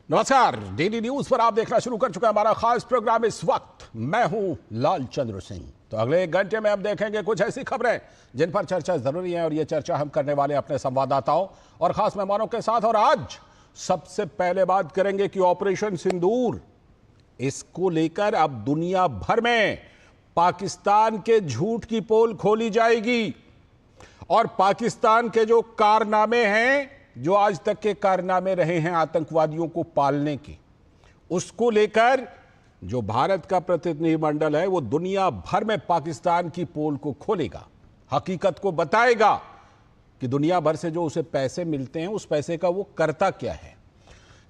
नमस्कार, DD news पर आप देखना शुरू कर चुका है हमारा खास प्रोग्राम। इस वक्त मैं हूं लाल चंद्र सिंह। तो अगले 1 घंटे में हम देखेंगे कुछ ऐसी खबरें जिन पर चर्चा जरूरी है, और ये चर्चा हम करने वाले अपने संवाददाताओं और खास मेहमानों के साथ। और आज सबसे पहले बात करेंगे कि ऑपरेशन सिंदूर, इसको लेकर अब दुनिया भर में पाकिस्तान के झूठ की पोल खोली जाएगी और पाकिस्तान के जो कारनामे हैं, जो आज तक के कारनामे रहे हैं आतंकवादियों को पालने के, उसको लेकर जो भारत का प्रतिनिधिमंडल है वो दुनिया भर में पाकिस्तान की पोल को खोलेगा, हकीकत को बताएगा कि दुनिया भर से जो उसे पैसे मिलते हैं उस पैसे का वो करता क्या है।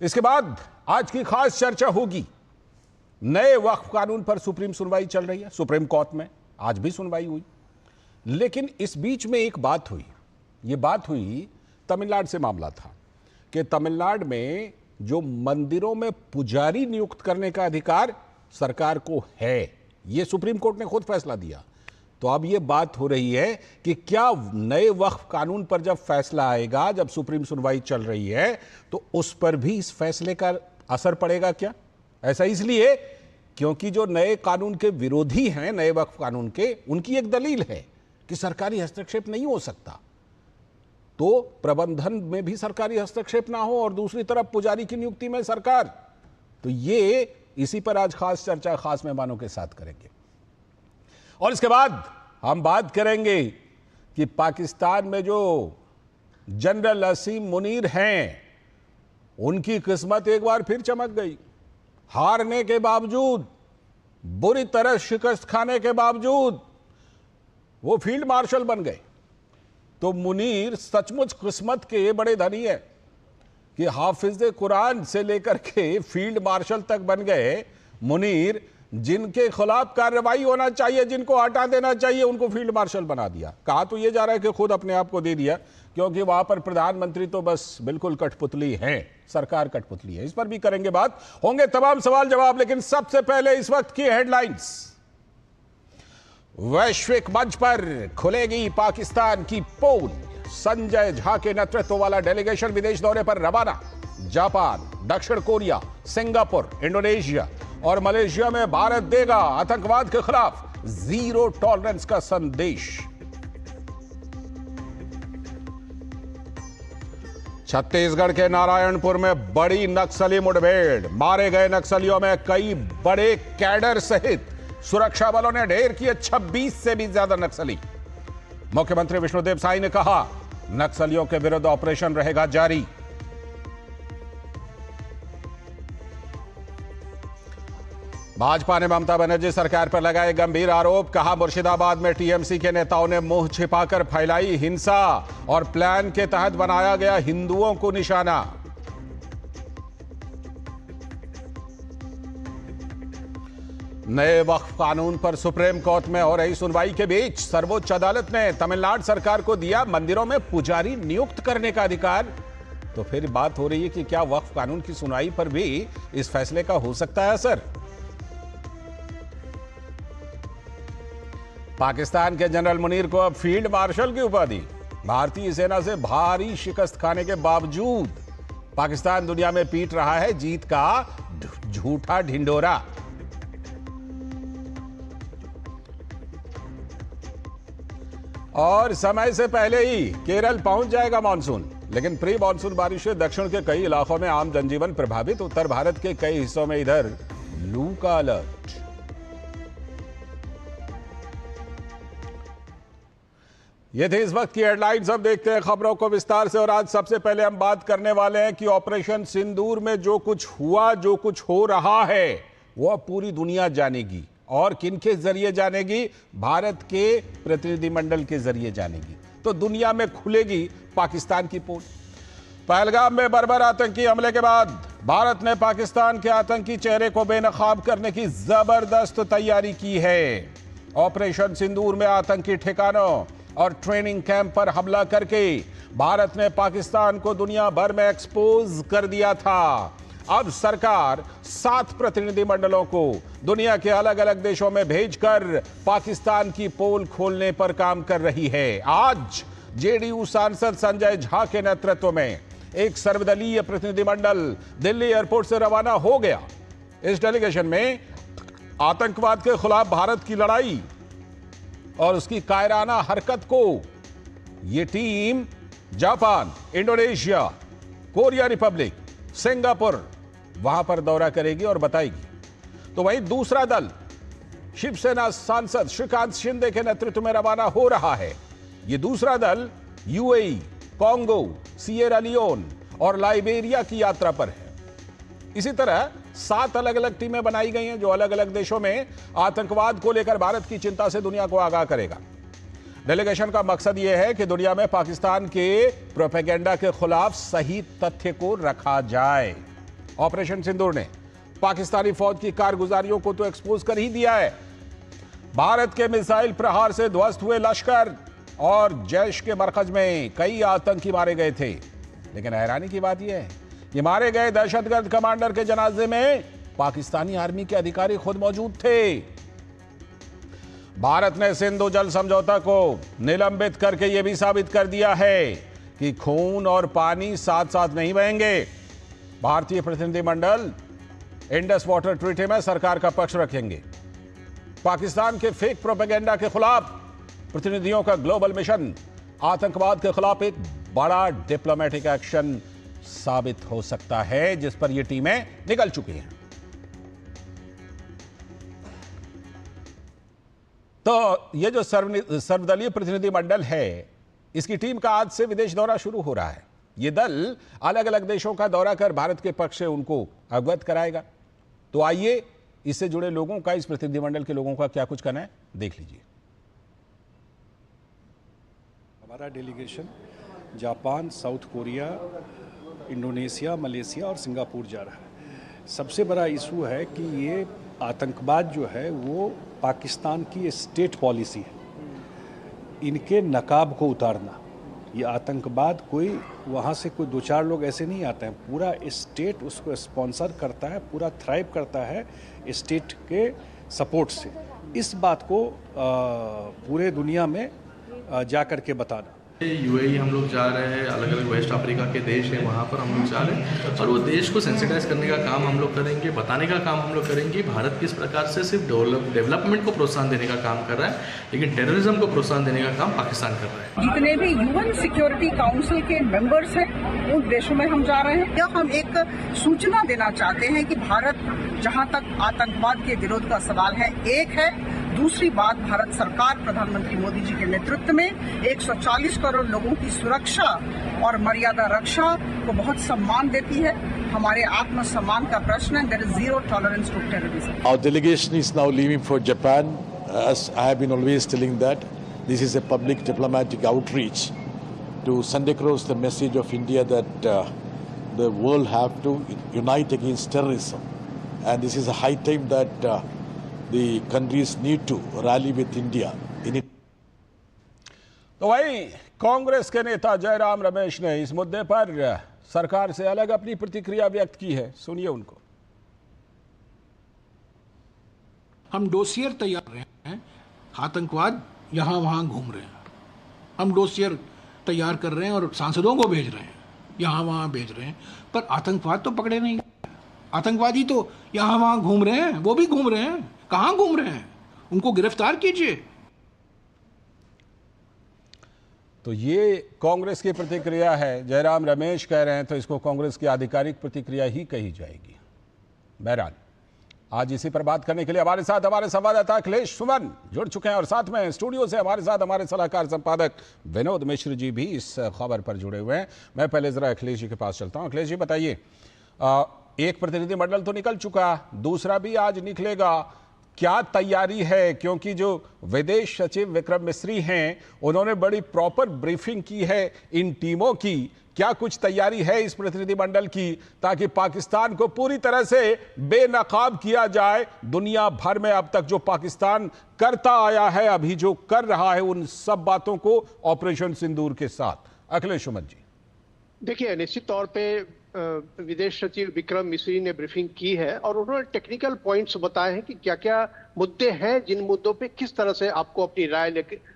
इसके बाद आज की खास चर्चा होगी नए वक्फ कानून पर। सुप्रीम सुनवाई चल रही है, सुप्रीम कोर्ट में आज भी सुनवाई हुई, लेकिन इस बीच में एक बात हुई। ये बात हुई तमिलनाडु से मामला था कि तमिलनाडु में जो मंदिरों में पुजारी नियुक्त करने का अधिकार सरकार को है, ये सुप्रीम कोर्ट ने खुद फैसला दिया। तो अब ये बात हो रही है कि क्या नए वक्फ कानून पर जब फैसला आएगा, जब सुप्रीम सुनवाई चल रही है, तो उस पर भी इस फैसले का असर पड़ेगा क्या? ऐसा इसलिए क्योंकि जो नए कानून के विरोधी हैं, नए वक्फ कानून के, उनकी एक दलील है कि सरकारी हस्तक्षेप नहीं हो सकता, तो प्रबंधन में भी सरकारी हस्तक्षेप ना हो और दूसरी तरफ पुजारी की नियुक्ति में सरकार। तो ये इसी पर आज खास चर्चा खास मेहमानों के साथ करेंगे। और इसके बाद हम बात करेंगे कि पाकिस्तान में जो जनरल असीम मुनीर हैं, उनकी किस्मत एक बार फिर चमक गई। हारने के बावजूद, बुरी तरह शिकस्त खाने के बावजूद वो फील्ड मार्शल बन गए। तो मुनीर सचमुच किस्मत के बड़े धनी है कि हाफिज कुरान से लेकर के फील्ड मार्शल तक बन गए। मुनीर, जिनके खिलाफ कार्रवाई होना चाहिए, जिनको हटा देना चाहिए, उनको फील्ड मार्शल बना दिया। कहा तो ये जा रहा है कि खुद अपने आप को दे दिया, क्योंकि वहां पर प्रधानमंत्री तो बस बिल्कुल कठपुतली है, सरकार कठपुतली है। इस पर भी करेंगे बात, होंगे तमाम सवाल जवाब। लेकिन सबसे पहले इस वक्त की हेडलाइंस। वैश्विक मंच पर खुलेगी पाकिस्तान की पोल। संजय झा के नेतृत्व वाला डेलीगेशन विदेश दौरे पर रवाना। जापान, दक्षिण कोरिया, सिंगापुर, इंडोनेशिया और मलेशिया में भारत देगा आतंकवाद के खिलाफ जीरो टॉलरेंस का संदेश। छत्तीसगढ़ के नारायणपुर में बड़ी नक्सली मुठभेड़, मारे गए नक्सलियों में कई बड़े कैडर सहित सुरक्षा बलों ने ढेर किए 26 से भी ज्यादा नक्सली। मुख्यमंत्री विष्णुदेव साई ने कहा, नक्सलियों के विरुद्ध ऑपरेशन रहेगा जारी। भाजपा ने ममता बनर्जी सरकार पर लगाए गंभीर आरोप। कहा, मुर्शिदाबाद में टीएमसी के नेताओं ने मुंह छिपाकर फैलाई हिंसा और प्लान के तहत बनाया गया हिंदुओं को निशाना। नए वक्फ कानून पर सुप्रीम कोर्ट में हो रही सुनवाई के बीच सर्वोच्च अदालत ने तमिलनाडु सरकार को दिया मंदिरों में पुजारी नियुक्त करने का अधिकार। तो फिर बात हो रही है कि क्या वक्फ कानून की सुनवाई पर भी इस फैसले का हो सकता है असर। पाकिस्तान के जनरल मुनीर को अब फील्ड मार्शल की उपाधि। भारतीय सेना से भारी शिकस्त खाने के बावजूद पाकिस्तान दुनिया में पीट रहा है जीत का झूठा ढिंढोरा। और समय से पहले ही केरल पहुंच जाएगा मानसून, लेकिन प्री मानसून बारिश से दक्षिण के कई इलाकों में आम जनजीवन प्रभावित। उत्तर भारत के कई हिस्सों में इधर लू का अलर्ट। ये थे इस वक्त की हेडलाइंस। अब देखते हैं खबरों को विस्तार से। और आज सबसे पहले हम बात करने वाले हैं कि ऑपरेशन सिंदूर में जो कुछ हुआ, जो कुछ हो रहा है, वो पूरी दुनिया जानेगी। और किन के जरिए जानेगी? भारत के प्रतिनिधिमंडल के जरिए जानेगी। तो दुनिया में खुलेगी पाकिस्तान की पोल। पहलगाम में बर्बर आतंकी हमले के बाद भारत ने पाकिस्तान के आतंकी चेहरे को बेनकाब करने की जबरदस्त तैयारी की है। ऑपरेशन सिंदूर में आतंकी ठिकानों और ट्रेनिंग कैंप पर हमला करके भारत ने पाकिस्तान को दुनिया भर में एक्सपोज कर दिया था। अब सरकार 7 प्रतिनिधिमंडलों को दुनिया के अलग अलग देशों में भेजकर पाकिस्तान की पोल खोलने पर काम कर रही है। आज जेडीयू सांसद संजय झा के नेतृत्व में एक सर्वदलीय प्रतिनिधिमंडल दिल्ली एयरपोर्ट से रवाना हो गया। इस डेलीगेशन में आतंकवाद के खिलाफ भारत की लड़ाई और उसकी कायराना हरकत को यह team Japan, Indonesia, Korea Republic, Singapore वहां पर दौरा करेगी और बताएगी। तो वहीं दूसरा दल शिवसेना सांसद श्रीकांत शिंदे के नेतृत्व में रवाना हो रहा है। यह दूसरा दल यूएई, कांगो, सिएरा लियोन और लाइबेरिया की यात्रा पर है। इसी तरह 7 अलग अलग टीमें बनाई गई हैं जो अलग अलग देशों में आतंकवाद को लेकर भारत की चिंता से दुनिया को आगाह करेगा। डेलीगेशन का मकसद यह है कि दुनिया में पाकिस्तान के प्रोपेगेंडा के खिलाफ सही तथ्य को रखा जाए। ऑपरेशन सिंदूर ने पाकिस्तानी फौज की कारगुजारियों को तो एक्सपोज कर ही दिया है। भारत के मिसाइल प्रहार से ध्वस्त हुए लश्कर और जैश के मरकज में कई आतंकी मारे गए थे। लेकिन हैरानी की बात यह है कि मारे गए दहशतगर्द कमांडर के जनाजे में पाकिस्तानी आर्मी के अधिकारी खुद मौजूद थे। भारत ने सिंधु जल समझौता को निलंबित करके यह भी साबित कर दिया है कि खून और पानी साथ साथ नहीं बहेंगे। भारतीय प्रतिनिधिमंडल इंडस वाटर ट्रीटी में सरकार का पक्ष रखेंगे। पाकिस्तान के फेक प्रोपेगेंडा के खिलाफ प्रतिनिधियों का ग्लोबल मिशन आतंकवाद के खिलाफ एक बड़ा डिप्लोमेटिक एक्शन साबित हो सकता है, जिस पर ये टीमें निकल चुकी हैं। तो ये जो सर्वदलीय प्रतिनिधिमंडल है, इसकी टीम का आज से विदेश दौरा शुरू हो रहा है। ये दल अलग अलग देशों का दौरा कर भारत के पक्ष से उनको अवगत कराएगा। तो आइए इससे जुड़े लोगों का, इस प्रतिनिधिमंडल के लोगों का क्या कुछ कहना है, देख लीजिए। हमारा delegation Japan, south Korea, Indonesia, Malaysia और सिंगापुर जा रहा है। सबसे बड़ा इशू है कि ये आतंकवाद जो है वो पाकिस्तान की स्टेट पॉलिसी है, इनके नकाब को उतारना। ये आतंकवाद कोई वहाँ से कोई 2-4 लोग ऐसे नहीं आते हैं, पूरा स्टेट उसको स्पॉन्सर करता है, पूरा थ्राइव करता है स्टेट के सपोर्ट से। इस बात को पूरे दुनिया में जा कर के बताना। यूएई हम लोग जा रहे हैं, अलग अलग वेस्ट अफ्रीका के देश हैं, वहाँ पर हम लोग जा रहे हैं और वो देश को सेंसिटाइज करने का काम हम लोग करेंगे, बताने का काम हम लोग करेंगे। भारत किस प्रकार से सिर्फ डेवलपमेंट को प्रोत्साहन देने का काम कर रहा है, लेकिन टेररिज्म को प्रोत्साहन देने का काम पाकिस्तान कर रहा है। जितने भी यूएन सिक्योरिटी काउंसिल के मेंबर्स हैं, उन देशों में हम जा रहे हैं। हम एक सूचना देना चाहते हैं कि भारत, जहां तक आतंकवाद के विरोध का सवाल है, एक है। दूसरी बात, भारत सरकार प्रधानमंत्री मोदी जी के नेतृत्व में 140 करोड़ लोगों की सुरक्षा और मर्यादा रक्षा को बहुत सम्मान देती है। हमारे आत्मसम्मान का प्रश्न है। There is zero tolerance to terrorism. Our delegation is now leaving for Japan. As I have been always telling that this is a public diplomatic outreach to send across the message of India that the world have to unite against terrorism, and this is a high time that the countries need to rally with India in it. तो वही कांग्रेस के नेता जयराम रमेश ने इस मुद्दे पर सरकार से अलग अपनी प्रतिक्रिया व्यक्त की है। सुनिए उनको। हम डोसियर तैयार रहे हैं, आतंकवाद यहाँ वहाँ घूम रहे हैं। हम डोसियर तैयार कर रहे हैं और सांसदों को भेज रहे हैं, यहाँ वहाँ भेज रहे हैं, पर आतंकवाद तो पकड़े नहीं। आतंकवादी तो यहाँ वहाँ घूम रहे हैं, वो भी घूम रहे हैं। कहाँ घूम रहे हैं? उनको गिरफ्तार कीजिए। तो ये कांग्रेस की प्रतिक्रिया है। जयराम रमेश कह रहे हैं तो इसको कांग्रेस की आधिकारिक प्रतिक्रिया ही कही जाएगी। बहरहाल आज इसी पर बात करने के लिए हमारे साथ हमारे संवाददाता अखिलेश सुमन जुड़ चुके हैं और साथ में स्टूडियो से हमारे साथ हमारे सलाहकार संपादक विनोद मिश्र जी भी इस खबर पर जुड़े हुए हैं। मैं पहले जरा अखिलेश जी के पास चलता हूं। अखिलेश जी बताइए, एक प्रतिनिधिमंडल तो निकल चुका, दूसरा भी आज निकलेगा, क्या तैयारी है? क्योंकि जो विदेश सचिव विक्रम मिस्री हैं, उन्होंने बड़ी प्रॉपर ब्रीफिंग की है इन टीमों की। क्या कुछ तैयारी है इस प्रतिनिधिमंडल की ताकि पाकिस्तान को पूरी तरह से बेनकाब किया जाए? दुनिया भर में अब तक जो पाकिस्तान करता आया है, अभी जो कर रहा है, उन सब बातों को ऑपरेशन सिंदूर के साथ। अखिलेश सुमन जी। देखिए, निश्चित तौर पे विदेश सचिव विक्रम मिश्री ने ब्रीफिंग की है और उन्होंने टेक्निकल पॉइंट्स बताए हैं कि क्या क्या मुद्दे हैं, जिन मुद्दों पे किस तरह से आपको अपनी राय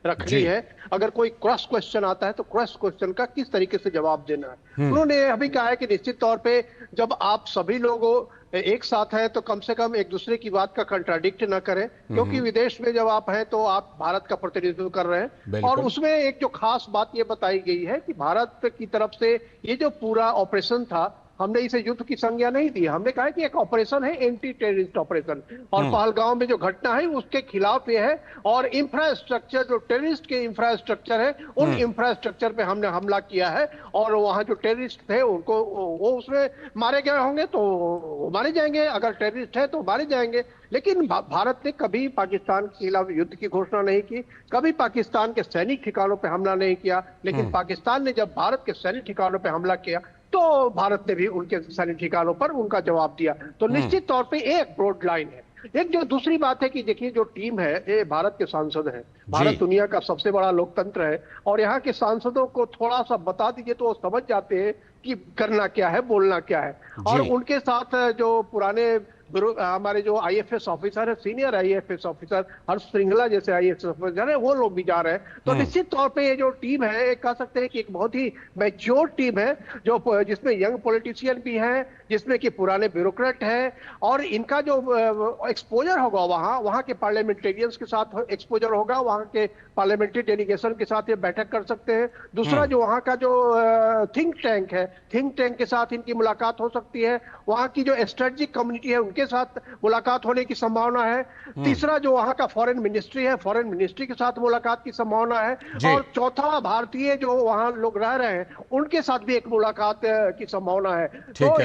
रखनी है। अगर कोई क्रॉस क्वेश्चन आता है तो क्रॉस क्वेश्चन का किस तरीके से जवाब देना है। उन्होंने अभी कहा है कि निश्चित तौर पे जब आप सभी लोगों एक साथ हैं तो कम से कम एक दूसरे की बात का कंट्राडिक्ट ना करें, क्योंकि विदेश में जब आप हैं तो आप भारत का प्रतिनिधित्व कर रहे हैं। और उसमें एक जो खास बात ये बताई गई है कि भारत की तरफ से ये जो पूरा ऑपरेशन था, हमने इसे युद्ध की संज्ञा नहीं दी। हमने कहा कि एक ऑपरेशन है, एंटी टेररिस्ट ऑपरेशन, और पहलगांव में जो घटना है उसके खिलाफ ये है। और इंफ्रास्ट्रक्चर, जो टेररिस्ट के इंफ्रास्ट्रक्चर है, उन इंफ्रास्ट्रक्चर पे हमने हमला किया है। और वहां जो टेररिस्ट थे उनको, वो उसमें मारे गए होंगे तो मारे जाएंगे, अगर टेररिस्ट है तो मारे जाएंगे। लेकिन भारत ने कभी पाकिस्तान के खिलाफ युद्ध की घोषणा नहीं की, कभी पाकिस्तान के सैनिक ठिकानों पे हमला नहीं किया। लेकिन पाकिस्तान ने जब भारत के सैनिक ठिकानों पे हमला किया तो भारत ने भी उनके सैनिक ठिकानों पर उनका जवाब दिया। तो निश्चित तौर पे एक ब्रॉड लाइन है। एक जो दूसरी बात है कि देखिए, जो टीम है ये भारत के सांसद हैं। भारत दुनिया का सबसे बड़ा लोकतंत्र है और यहाँ के सांसदों को थोड़ा सा बता दीजिए तो वो समझ जाते हैं कि करना क्या है, बोलना क्या है। और उनके साथ जो पुराने हमारे जो आईएफएस ऑफिसर है, सीनियर आईएफएस ऑफिसर हर्ष श्रृंगला जैसे आईएफएस ऑफिसर है, वो लोग भी जा रहे हैं। तो निश्चित तौर पे ये जो टीम है, कह सकते हैं कि एक बहुत ही मैच्योर टीम है, जो जिसमें यंग पॉलिटिशियन भी हैं, जिसमें कि पुराने ब्यूरोक्रेट हैं। और इनका जो एक्सपोजर होगा वहाँ के पार्लियामेंटेरियंस के साथ एक्सपोजर होगा, वहाँ के पार्लियामेंट्री डेलीगेशन के साथ ये बैठक कर सकते हैं। दूसरा जो वहाँ का जो थिंक टैंक है, थिंक टैंक के साथ इनकी मुलाकात हो सकती है। वहाँ की जो स्ट्रेटेजिक कम्युनिटी है उनके साथ मुलाकात होने की संभावना है। तीसरा जो वहाँ का फॉरेन मिनिस्ट्री है, फॉरेन मिनिस्ट्री के साथ मुलाकात की संभावना है। और चौथा भारतीय जो वहाँ लोग रह रहे हैं उनके साथ भी एक मुलाकात की संभावना है। तो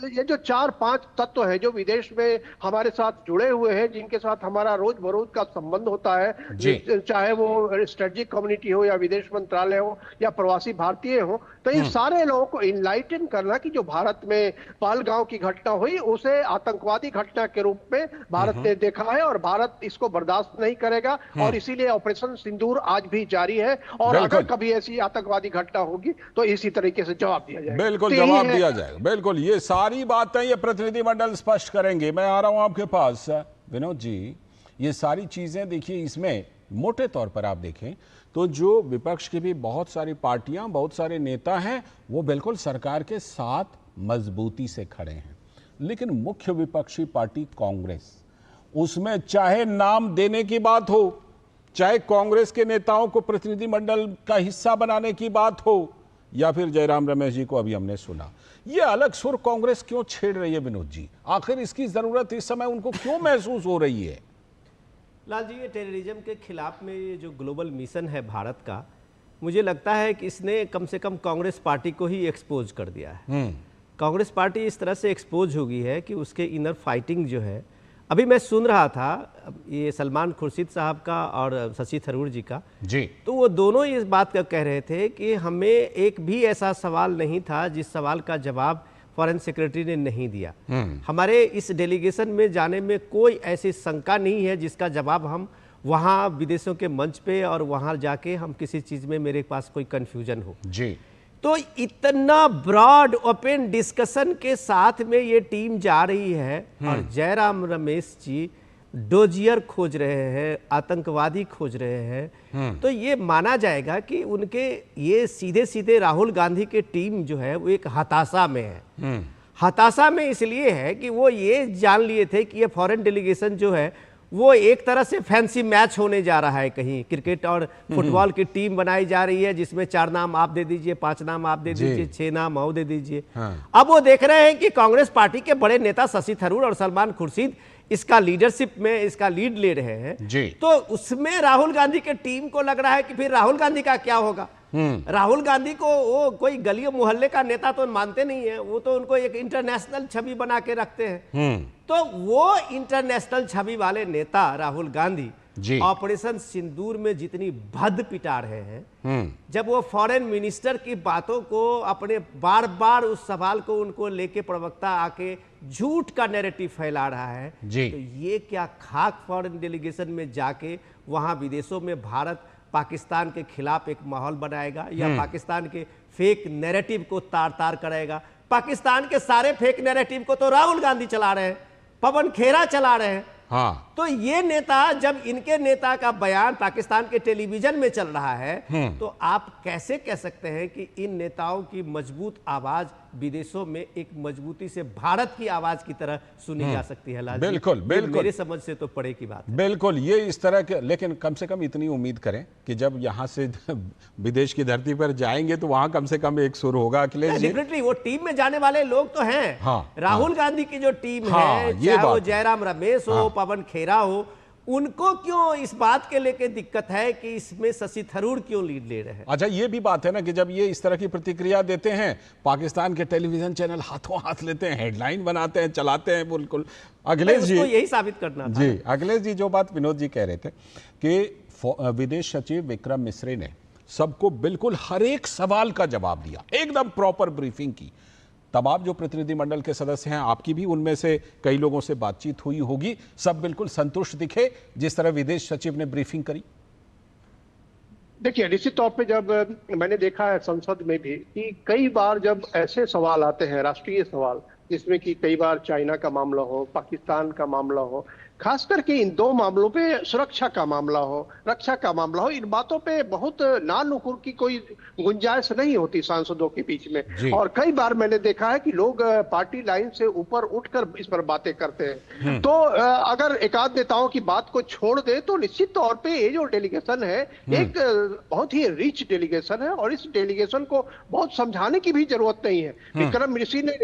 ये जो 4-5 तत्व हैं जो विदेश में हमारे साथ जुड़े हुए हैं, जिनके साथ हमारा रोज बरोज का संबंध होता है, चाहे वो स्ट्रेटेजिक कम्युनिटी हो या विदेश मंत्रालय हो या प्रवासी भारतीय हो, तो इन सारे लोगों को इनलाइटन करना कि जो भारत में पहलगांव की घटना हुई उसे आतंकवादी घटना के रूप में भारत ने देखा है और भारत इसको बर्दाश्त नहीं करेगा। और इसीलिए ऑपरेशन सिंदूर आज भी जारी है। और अगर कभी ऐसी आतंकवादी घटना होगी तो इसी तरीके से जवाब दिया जाएगा। बिल्कुल जवाब दिया जाएगा। बिल्कुल, ये सारी बातें ये प्रतिनिधिमंडल स्पष्ट करेंगे। मैं आ रहा हूं आपके पास विनोद जी। ये सारी चीजें देखिए, इसमें मोटे तौर पर आप देखें तो जो विपक्ष की भी बहुत सारी पार्टियां, बहुत सारे नेता हैं, वो बिल्कुल सरकार के साथ मजबूती से खड़े हैं। लेकिन मुख्य विपक्षी पार्टी कांग्रेस, उसमें चाहे नाम देने की बात हो, चाहे कांग्रेस के नेताओं को प्रतिनिधिमंडल का हिस्सा बनाने की बात हो, या फिर जयराम रमेश जी को अभी हमने सुना, ये अलग सुर कांग्रेस क्यों छेड़ रही है विनोद जी? आखिर इसकी जरूरत इस समय उनको क्यों महसूस हो रही है? लाल जी, ये टेररिज्म के खिलाफ में ये जो ग्लोबल मिशन है भारत का, मुझे लगता है कि इसने कम से कम कांग्रेस पार्टी को ही एक्सपोज कर दिया है। कांग्रेस पार्टी इस तरह से एक्सपोज हो गई है कि उसके इनर फाइटिंग जो है, अभी मैं सुन रहा था ये सलमान खुर्शीद साहब का और शशि थरूर जी का जी, तो वो दोनों इस बात का कह रहे थे कि हमें एक भी ऐसा सवाल नहीं था जिस सवाल का जवाब फॉरेन सेक्रेटरी ने नहीं दिया। हमारे इस डेलीगेशन में जाने में कोई ऐसी शंका नहीं है जिसका जवाब हम वहाँ विदेशों के मंच पे और वहाँ जाके हम किसी चीज़ में मेरे पास कोई कन्फ्यूजन हो जी। तो इतना ब्रॉड ओपन डिस्कशन के साथ में ये टीम जा रही है और जयराम रमेश जी डोजियर खोज रहे हैं, आतंकवादी खोज रहे हैं, तो ये माना जाएगा कि उनके ये सीधे सीधे राहुल गांधी के टीम जो है वो एक हताशा में है। हताशा में इसलिए है कि वो ये जान लिए थे कि ये फॉरेन डेलीगेशन जो है वो एक तरह से फैंसी मैच होने जा रहा है, कहीं क्रिकेट और फुटबॉल की टीम बनाई जा रही है जिसमें 4 नाम आप दे दीजिए, 5 नाम आप दे दीजिए, 6 नाम और दे दीजिए। अब वो देख रहे हैं कि कांग्रेस पार्टी के बड़े नेता शशि थरूर और सलमान खुर्शीद इसका लीडरशिप में इसका लीड ले रहे हैं जी। तो उसमें राहुल गांधी के टीम को लग रहा है कि फिर राहुल गांधी का क्या होगा। राहुल गांधी को वो कोई गलियों मोहल्ले का नेता तो मानते नहीं है, वो तो उनको एक इंटरनेशनल छवि बना के रखते हैं। तो वो इंटरनेशनल छवि वाले नेता राहुल गांधी ऑपरेशन सिंदूर में जितनी भद्द पिटा रहे हैं, जब वो फॉरेन मिनिस्टर की बातों को अपने बार बार उस सवाल को उनको लेके प्रवक्ता आके झूठ का नैरेटिव फैला रहा है, तो ये क्या खाक फॉरेन डेलीगेशन में जाके वहां विदेशों में भारत पाकिस्तान के खिलाफ एक माहौल बनाएगा या पाकिस्तान के फेक नैरेटिव को तार तार करेगा? पाकिस्तान के सारे फेक नैरेटिव को तो राहुल गांधी चला रहे हैं, पवन खेरा चला रहे हैं। हाँ, तो ये नेता, जब इनके नेता का बयान पाकिस्तान के टेलीविजन में चल रहा है, तो आप कैसे कह सकते हैं कि इन नेताओं की मजबूत आवाज विदेशों में एक मजबूती से भारत की आवाज की तरह सुनी जा सकती है? लाल जी, बिल्कुल, ये बिल्कुल। मेरे समझ से तो परे की बात है। बिल्कुल, ये इस तरह के, लेकिन कम से कम इतनी उम्मीद करें कि जब यहाँ से विदेश की धरती पर जाएंगे तो वहां कम से कम एक सुर होगा। अखिलेश जी, डेफिनेटली वो टीम में जाने वाले लोग तो हैं। हाँ, राहुल गांधी की जो टीम हाँ, है, ये चाहे वो बात है। जयराम रमेश हो, पवन खेरा हो, उनको क्यों इस बात के लेके दिक्कत है कि इसमें शशि थरूर क्यों लीड ले रहे हैं? अच्छा, ये भी बात है ना कि जब ये इस तरह की प्रतिक्रिया देते हैं, पाकिस्तान के टेलीविजन चैनल हाथों हाथ लेते हैं, हेडलाइन बनाते हैं, चलाते हैं। बिल्कुल अखिलेश जी, यही साबित करना था। जी अखिलेश जी, जो बात विनोद जी कह रहे थे कि विदेश सचिव विक्रम मिस्री ने सबको बिल्कुल हर एक सवाल का जवाब दिया, एकदम प्रॉपर ब्रीफिंग की। तमाम जो प्रतिनिधिमंडल के सदस्य हैं, आपकी भी उनमें से कई लोगों से बातचीत हुई होगी, सब बिल्कुल संतुष्ट दिखे जिस तरह विदेश सचिव ने ब्रीफिंग करी? देखिए, निश्चित तौर पे जब मैंने देखा है संसद में भी कि कई बार जब ऐसे सवाल आते हैं, राष्ट्रीय सवाल, जिसमें कि कई बार चाइना का मामला हो, पाकिस्तान का मामला हो, खास करके इन दो मामलों पे, सुरक्षा का मामला हो, रक्षा का मामला हो, इन बातों पे बहुत नानुकुर की कोई गुंजाइश नहीं होती सांसदों के बीच में। और कई बार मैंने देखा है कि लोग पार्टी लाइन से ऊपर उठकर इस पर बातें करते हैं। तो अगर एकाध नेताओं की बात को छोड़ दे तो निश्चित तौर पे ये जो डेलीगेशन है, एक बहुत ही रिच डेलीगेशन है और इस डेलीगेशन को बहुत समझाने की भी जरूरत नहीं है। विक्रम मिश्री ने,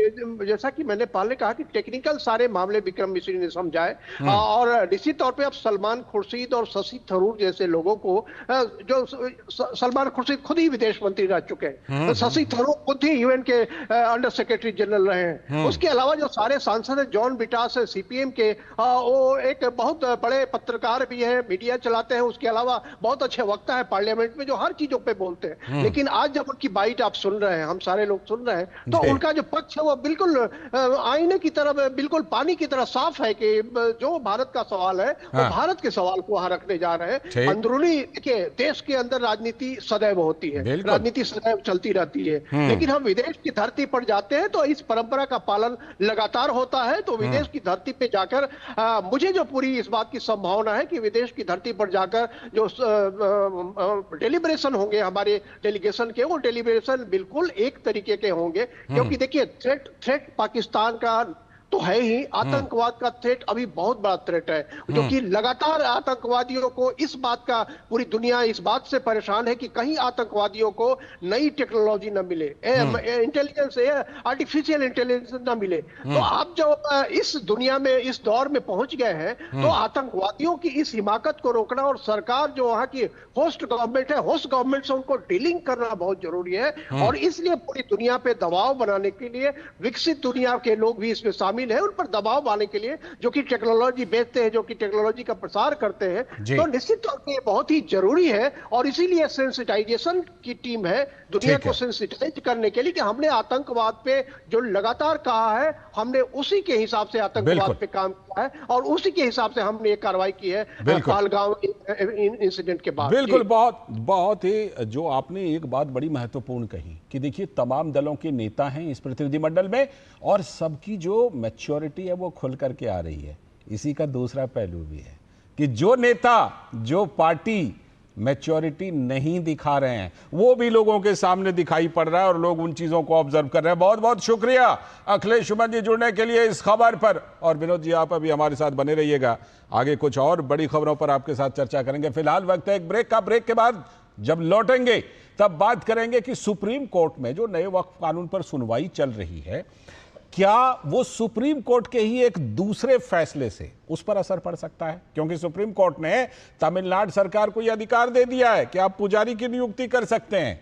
जैसा कि मैंने पहले कहा कि टेक्निकल सारे मामले विक्रम मिश्री ने समझाए, और निश्चित तौर पे अब सलमान खुर्शीद और शशि थरूर जैसे लोगों को, जो सलमान खुर्शीद खुद ही विदेश मंत्री रह चुके हैं, शशि थरूर खुद ही यूएन के अंडर सेक्रेटरी जनरल रहे हैं, उसके अलावा जो सारे सांसद हैं, जॉन बिटास है सीपीएम के, वो एक बहुत बड़े पत्रकार भी है, मीडिया चलाते हैं, उसके अलावा बहुत अच्छे वक्ता है पार्लियामेंट में जो हर चीजों पे बोलते हैं। लेकिन आज जब उनकी बाइट आप सुन रहे हैं, हम सारे लोग सुन रहे हैं, तो उनका जो पक्ष है वो बिल्कुल आईने की तरह, बिल्कुल पानी की तरह साफ है कि जो भारत का सवाल है वो भारत के सवाल को वहां रखने जा रहे हैं। अंदरूनी के देश के अंदर राजनीति सदैव होती है, राजनीति सदैव चलती रहती है, लेकिन हम विदेश की धरती पर जाते हैं तो इस परंपरा का पालन लगातार होता है। तो विदेश की धरती पे जाकर मुझे जो पूरी इस बात की संभावना है कि विदेश की धरती पर जाकर जो डेलिब्रेशन होंगे हमारे डेलीगेशन के, वो डेलिब्रेशन बिल्कुल एक तरीके के होंगे, क्योंकि देखिए थ्रेट पाकिस्तान का तो है ही, आतंकवाद का थ्रेट अभी बहुत बड़ा थ्रेट है, जो कि लगातार आतंकवादियों को इस बात का, पूरी दुनिया इस बात से परेशान है कि कहीं आतंकवादियों को नई टेक्नोलॉजी न मिले, इंटेलिजेंस, आर्टिफिशियल इंटेलिजेंस न मिले। तो आप जो इस दुनिया में, इस दौर में पहुंच गए हैं, तो आतंकवादियों की इस हिमाकत को रोकना, और सरकार जो वहां की होस्ट गवर्नमेंट है, होस्ट गवर्नमेंट से उनको डीलिंग करना बहुत जरूरी है। और इसलिए पूरी दुनिया पे दबाव बनाने के लिए विकसित दुनिया के लोग भी इसमें शामिल है, उन पर दबाव बनाने के लिए, जो कि टेक्नोलॉजी बेचते हैं, जो कि टेक्नोलॉजी का प्रसार करते हैं। तो निश्चित तौर पे बहुत ही जरूरी है, और इसीलिए सेंसिटाइजेशन की टीम है, दुनिया को सेंसिटाइज करने के लिए, कि हमने आतंकवाद पे जो लगातार कहा है, हमने उसी के हिसाब से आतंकवाद पे काम किया है, और उसी के हिसाब से हमने ये कार्रवाई की है पहलगाम इंसिडेंट के बाद। बिल्कुल, बहुत ही, जो आपने एक बात बड़ी महत्वपूर्ण कही कि देखिए तमाम दलों के नेता हैं इस प्रतिनिधिमंडल में, और सबकी जो मैच्योरिटी है वो खुल करके आ रही है। इसी का दूसरा पहलू भी है कि जो नेता, जो पार्टी मैच्योरिटी नहीं दिखा रहे हैं, वो भी लोगों के सामने दिखाई पड़ रहा है, और लोग उन चीजों को ऑब्जर्व कर रहे हैं। बहुत बहुत शुक्रिया अखिलेश सुमन जी जुड़ने के लिए इस खबर पर, और विनोद जी आप अभी हमारे साथ बने रहिएगा, आगे कुछ और बड़ी खबरों पर आपके साथ चर्चा करेंगे। फिलहाल वक्त है एक ब्रेक का। ब्रेक के बाद जब लौटेंगे तब बात करेंगे कि सुप्रीम कोर्ट में जो नए वक्फ कानून पर सुनवाई चल रही है, क्या वो सुप्रीम कोर्ट के ही एक दूसरे फैसले से उस पर असर पड़ सकता है? क्योंकि सुप्रीम कोर्ट ने तमिलनाडु सरकार को यह अधिकार दे दिया है कि आप पुजारी की नियुक्ति कर सकते हैं,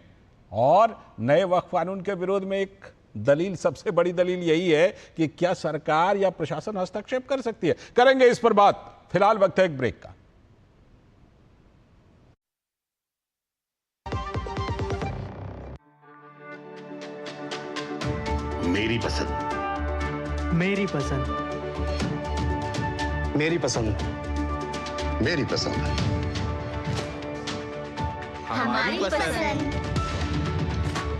और नए वक्फ कानून के विरोध में एक दलील, सबसे बड़ी दलील यही है कि क्या सरकार या प्रशासन हस्तक्षेप कर सकती है। करेंगे इस पर बात। फिलहाल वक्त है एक ब्रेक का। मेरी पसंद, मेरी पसंद, मेरी पसंद, मेरी पसंद, हमारी पसंद,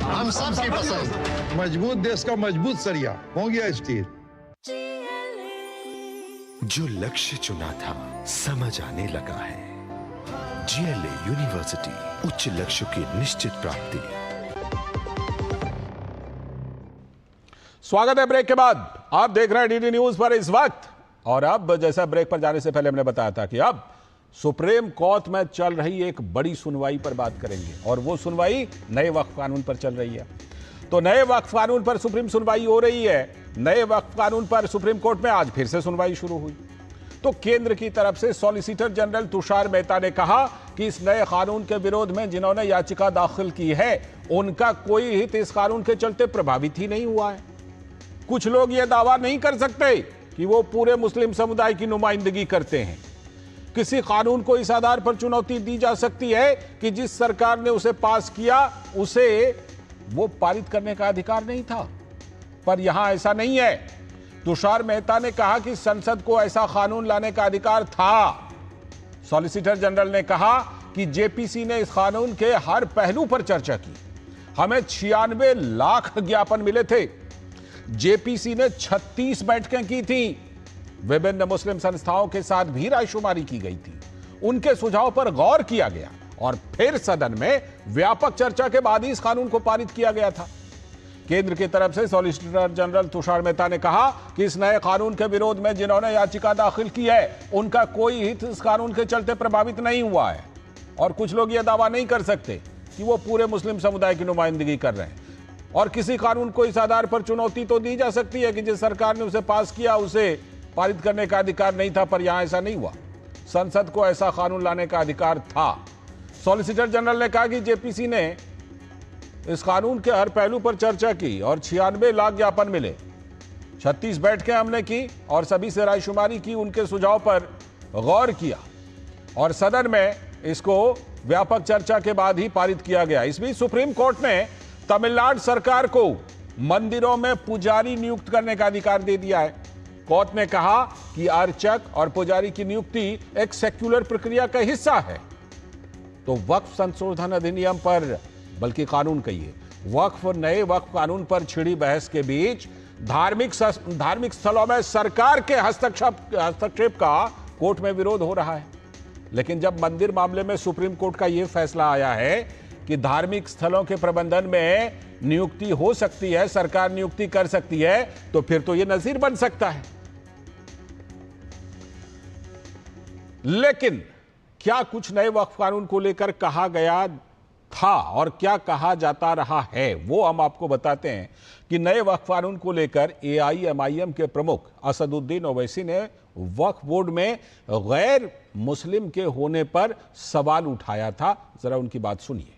हम सब की पसंद। मजबूत देश का मजबूत सरिया हो गया स्टील। जो लक्ष्य चुना था समझ आने लगा है। GLA यूनिवर्सिटी, उच्च लक्ष्य की निश्चित प्राप्ति। स्वागत है ब्रेक के बाद। आप देख रहे हैं DD न्यूज पर इस वक्त। और अब जैसा ब्रेक पर जाने से पहले हमने बताया था कि अब सुप्रीम कोर्ट में चल रही एक बड़ी सुनवाई पर बात करेंगे, और वो सुनवाई नए वक्फ कानून पर चल रही है। तो नए वक्फ कानून पर सुप्रीम सुनवाई हो रही है। नए वक्फ कानून पर सुप्रीम कोर्ट में आज फिर से सुनवाई शुरू हुई। तो केंद्र की तरफ से सॉलिसिटर जनरल तुषार मेहता ने कहा कि इस नए कानून के विरोध में जिन्होंने याचिका दाखिल की है, उनका कोई हित इस कानून के चलते प्रभावित ही नहीं हुआ है। कुछ लोग यह दावा नहीं कर सकते कि वो पूरे मुस्लिम समुदाय की नुमाइंदगी करते हैं। किसी कानून को इस आधार पर चुनौती दी जा सकती है कि जिस सरकार ने उसे पास किया उसे वो पारित करने का अधिकार नहीं था, पर यहां ऐसा नहीं है। तुषार मेहता ने कहा कि संसद को ऐसा कानून लाने का अधिकार था। सॉलिसिटर जनरल ने कहा कि जेपीसी ने इस कानून के हर पहलू पर चर्चा की। हमें 96 लाख ज्ञापन मिले थे। जेपीसी ने 36 बैठकें की थी। विभिन्न मुस्लिम संस्थाओं के साथ भी रायशुमारी की गई थी। उनके सुझाव पर गौर किया गया और फिर सदन में व्यापक चर्चा के बाद ही इस कानून को पारित किया गया था। केंद्र की तरफ से सॉलिसिटर जनरल तुषार मेहता ने कहा कि इस नए कानून के विरोध में जिन्होंने याचिका दाखिल की है, उनका कोई हित इस कानून के चलते प्रभावित नहीं हुआ है। और कुछ लोग यह दावा नहीं कर सकते कि वो पूरे मुस्लिम समुदाय की नुमाइंदगी कर रहे हैं। और किसी कानून को इस आधार पर चुनौती तो दी जा सकती है कि जिस सरकार ने उसे पास किया उसे पारित करने का अधिकार नहीं था, पर यहां ऐसा नहीं हुआ। संसद को ऐसा कानून लाने का अधिकार था। सॉलिसिटर जनरल ने कहा कि जेपीसी ने इस कानून के हर पहलू पर चर्चा की और 96 लाख ज्ञापन मिले। 36 बैठकें हमने की और सभी से रायशुमारी की, उनके सुझाव पर गौर किया और सदन में इसको व्यापक चर्चा के बाद ही पारित किया गया। इस बीच सुप्रीम कोर्ट ने तमिलनाडु सरकार को मंदिरों में पुजारी नियुक्त करने का अधिकार दे दिया है। कोर्ट ने कहा कि अर्चक और पुजारी की नियुक्ति एक सेक्युलर प्रक्रिया का हिस्सा है। तो वक्फ संशोधन अधिनियम पर, बल्कि कानून कहिए, नए वक्फ कानून पर छिड़ी बहस के बीच धार्मिक स्थलों में सरकार के हस्तक्षेप का कोर्ट में विरोध हो रहा है। लेकिन जब मंदिर मामले में सुप्रीम कोर्ट का यह फैसला आया है कि धार्मिक स्थलों के प्रबंधन में नियुक्ति हो सकती है, सरकार नियुक्ति कर सकती है, तो फिर तो यह नजीर बन सकता है। लेकिन क्या कुछ नए वक्फ कानून को लेकर कहा गया था और क्या कहा जाता रहा है, वो हम आपको बताते हैं कि नए वक्फ कानून को लेकर AIMIM के प्रमुख असदुद्दीन ओवैसी ने वक्फ बोर्ड में गैर मुस्लिम के होने पर सवाल उठाया था। जरा उनकी बात सुनिए।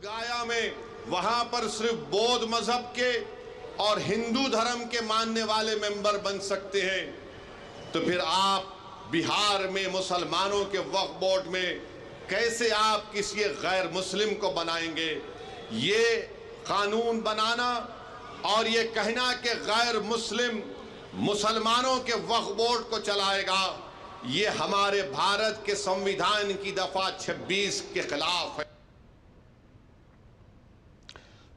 गया में वहां पर सिर्फ बौद्ध मजहब के और हिंदू धर्म के मानने वाले मेंबर बन सकते हैं, तो फिर आप बिहार में मुसलमानों के वक्फ बोर्ड में कैसे आप किसी गैर मुस्लिम को बनाएंगे? ये कानून बनाना और ये कहना कि गैर मुस्लिम मुसलमानों के वक्फ बोर्ड को चलाएगा, ये हमारे भारत के संविधान की दफा 26 के खिलाफ है।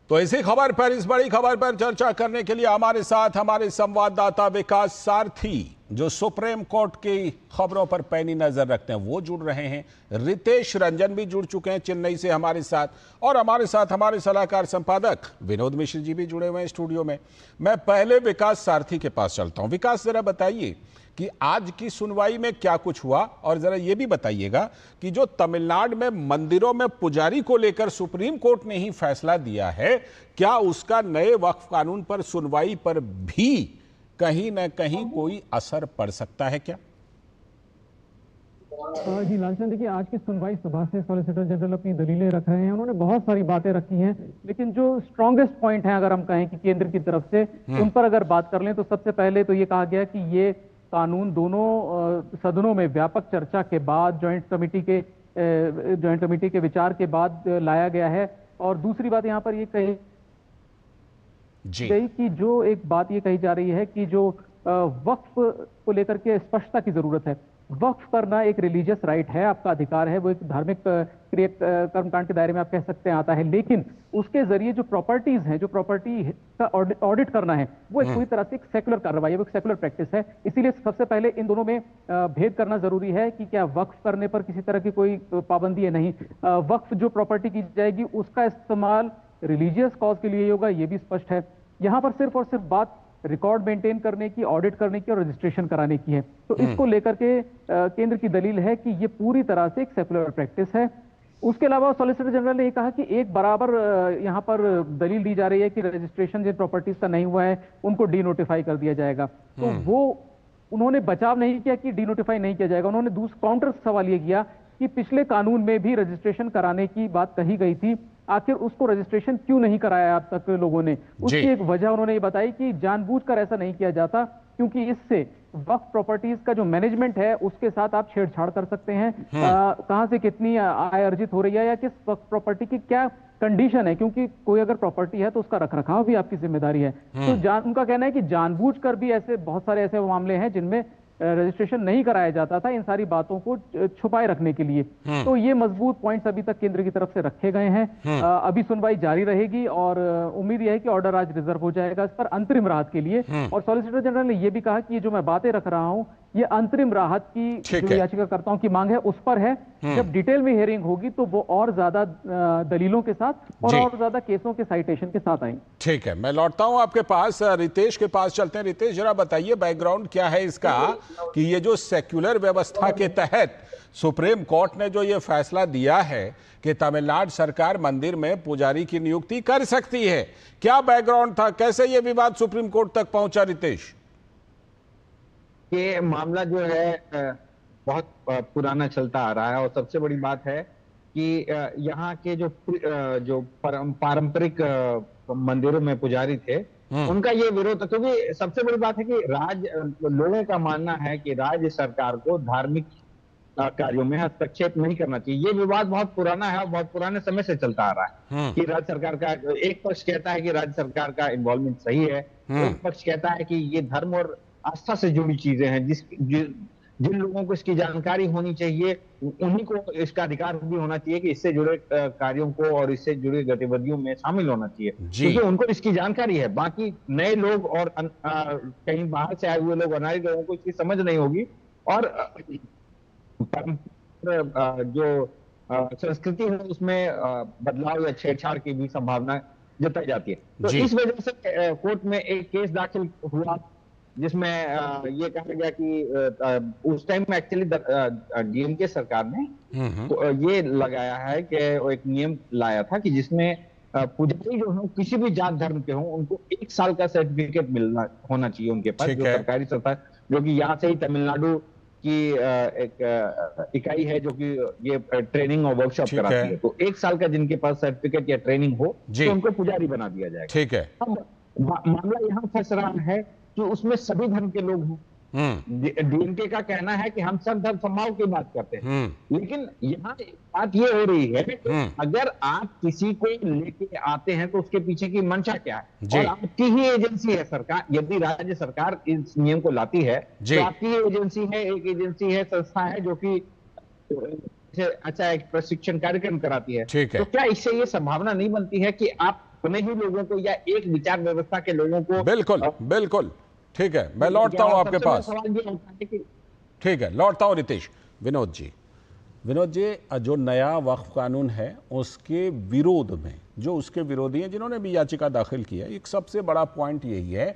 तो इसी खबर पर, इस बड़ी खबर पर चर्चा करने के लिए हमारे साथ हमारे संवाददाता विकास सारथी, जो सुप्रीम कोर्ट की खबरों पर पैनी नजर रखते हैं, वो जुड़ रहे हैं। रितेश रंजन भी जुड़ चुके हैं चेन्नई से हमारे साथ, और हमारे साथ हमारे सलाहकार संपादक विनोद मिश्र जी भी जुड़े हुए हैं स्टूडियो में। मैं पहले विकास सारथी के पास चलता हूं। विकास, जरा बताइए कि आज की सुनवाई में क्या कुछ हुआ, और जरा यह भी बताइएगा कि जो तमिलनाडु में मंदिरों में पुजारी को लेकर सुप्रीम कोर्ट ने ही फैसला दिया है, क्या उसका नए वक्फ कानून पर सुनवाई पर भी कहीं न कहीं कोई असर पड़ सकता है क्या? जी लालचंद, देखिए आज की सुनवाई सुबह से सॉलिसिटर जनरल अपनी दलीलें रख रहे हैं। उन्होंने बहुत सारी बातें रखी हैं, लेकिन जो स्ट्रॉन्गेस्ट पॉइंट है अगर हम कहें कि केंद्र की तरफ से, उन पर अगर बात कर लें तो सबसे पहले तो ये कहा गया कि ये कानून दोनों सदनों में व्यापक चर्चा के बाद ज्वाइंट कमेटी के विचार के बाद लाया गया है। और दूसरी बात यहाँ पर ये कही गई कि जो एक बात ये कही जा रही है कि जो वक्फ को लेकर के स्पष्टता की जरूरत है। वक्फ करना एक रिलीजियस राइट है, आपका अधिकार है, वो एक धार्मिक कर्मकांड के दायरे में आप कह सकते हैं आता है, लेकिन उसके जरिए जो प्रॉपर्टीज हैं, जो प्रॉपर्टी का ऑडिट करना है, वो एक पूरी तरह से एक सेकुलर कार्रवाई है, वो एक सेकुलर प्रैक्टिस है। इसीलिए सबसे पहले इन दोनों में भेद करना जरूरी है कि क्या वक्फ करने पर किसी तरह की कोई पाबंदी है, नहीं। वक्फ जो प्रॉपर्टी की जाएगी उसका इस्तेमाल रिलीजियस कॉज के लिए होगा, ये भी स्पष्ट है। यहाँ पर सिर्फ और सिर्फ बात रिकॉर्ड मेंटेन करने की, ऑडिट करने की और रजिस्ट्रेशन कराने की है। तो इसको लेकर के केंद्र की दलील है कि ये पूरी तरह से एक सेकुलर प्रैक्टिस है। उसके अलावा सॉलिसिटर जनरल ने कहा कि एक बराबर यहाँ पर दलील दी जा रही है कि रजिस्ट्रेशन जिन प्रॉपर्टीज का नहीं हुआ है उनको डी नोटिफाई कर दिया जाएगा। तो वो उन्होंने बचाव नहीं किया कि डी नोटिफाई नहीं किया जाएगा, उन्होंने दूसरा काउंटर सवाल ये किया कि पिछले कानून में भी रजिस्ट्रेशन कराने की बात कही गई थी, आखिर उसको रजिस्ट्रेशन क्यों नहीं कराया अब तक लोगों ने। उसकी एक वजह उन्होंने ये बताई कि जानबूझकर ऐसा नहीं किया जाता, क्योंकि इससे वक्फ प्रॉपर्टीज का जो मैनेजमेंट है उसके साथ आप छेड़छाड़ कर सकते हैं। कहां से कितनी आय अर्जित हो रही है या किस वक्फ प्रॉपर्टी की क्या कंडीशन है, क्योंकि कोई अगर प्रॉपर्टी है तो उसका रखरखाव भी आपकी जिम्मेदारी है। तो उनका कहना है कि जानबूझकर भी ऐसे बहुत सारे ऐसे मामले हैं जिनमें रजिस्ट्रेशन नहीं कराया जाता था, इन सारी बातों को छुपाए रखने के लिए। तो ये मजबूत पॉइंट्स अभी तक केंद्र की तरफ से रखे गए हैं। अभी सुनवाई जारी रहेगी और उम्मीद यह है कि ऑर्डर आज रिजर्व हो जाएगा इस पर अंतरिम राहत के लिए। और सॉलिसिटर जनरल ने यह भी कहा कि ये जो मैं बातें रख रहा हूं ये अंतरिम राहत की जो याचिकाकर्ताओं की मांग है उस पर है। जब डिटेल में हियरिंग होगी तो वो और ज्यादा दलीलों के साथ और ज्यादा केसों के साइटेशन के साथ आएंगे। ठीक है, मैं लौटता हूं आपके पास, रितेश के पास चलते हैं। रितेश, जरा बताइए बैकग्राउंड क्या है इसका कि ये जो सेक्युलर व्यवस्था के तहत सुप्रीम कोर्ट ने जो ये फैसला दिया है कि तमिलनाडु सरकार मंदिर में पुजारी की नियुक्ति कर सकती है, क्या बैकग्राउंड था, कैसे ये विवाद सुप्रीम कोर्ट तक पहुंचा? रितेश, ये मामला जो है बहुत पुराना चलता आ रहा है और सबसे बड़ी बात है कि यहाँ के जो पारंपरिक मंदिरों में पुजारी थे उनका ये विरोध था, क्योंकि सबसे बड़ी बात है कि लोगों का मानना है कि राज्य सरकार को धार्मिक कार्यों में हस्तक्षेप नहीं करना चाहिए। ये विवाद बहुत पुराना है और बहुत पुराने समय से चलता आ रहा है कि राज्य सरकार का एक पक्ष कहता है कि राज्य सरकार का इन्वॉल्वमेंट सही है, एक पक्ष कहता है कि ये धर्म और आस्था से जुड़ी चीजें हैं, जिन लोगों को इसकी जानकारी होनी चाहिए उन्हीं को इसका अधिकार भी होना चाहिए कि इससे जुड़े कार्यों को और इससे जुड़े गतिविधियों में शामिल होना चाहिए, क्योंकि उनको इसकी जानकारी है। बाकी नए लोग और कहीं बाहर से आए हुए लोग, अनाड़ी लोगों को इसकी समझ नहीं होगी और जो संस्कृति है उसमें बदलाव या छेड़छाड़ की भी संभावना जताई जाती है। तो इस वजह से कोर्ट में एक केस दाखिल हुआ जिसमें ये कहा गया कि उस टाइम में एक्चुअली डीएमके सरकार ने ये लगाया है कि एक नियम लाया था कि जिसमें पुजारी जो है किसी भी जात धर्म के हों उनको 1 साल का सर्टिफिकेट होना चाहिए उनके पास, जो सरकारी संस्था, जो कि यहाँ से ही तमिलनाडु की एक इकाई है जो कि ये ट्रेनिंग और वर्कशॉप कराती है। तो 1 साल का जिनके पास सर्टिफिकेट या ट्रेनिंग हो तो उनको पुजारी बना दिया जाएगा। ठीक है, अब मामला यहाँ फंस रहा है कि उसमें सभी धर्म के लोग हों। डीएमके का कहना है कि हम सब धर्म समभाव की बात करते हैं, लेकिन यहाँ बात ये हो रही है कि अगर आप किसी को लेके आते हैं तो उसके पीछे की मंशा क्या है और आपकी ही एजेंसी है सरकार। यदि राज्य सरकार इस नियम को लाती है तो आपकी ही एजेंसी है, एक एजेंसी है, संस्था है जो कि अच्छा एक प्रशिक्षण कार्यक्रम कराती है। तो क्या इससे ये संभावना नहीं बनती है कि आप उन्हीं ही लोगों को या एक विचार व्यवस्था के लोगों को? बिल्कुल बिल्कुल, ठीक है, मैं लौटता हूं आपके पास। ठीक है, लौटता हूं रितेश। विनोद जी, जो नया वक्फ कानून है उसके विरोध में जो उसके विरोधी हैं जिन्होंने भी याचिका दाखिल की है, एक सबसे बड़ा पॉइंट यही है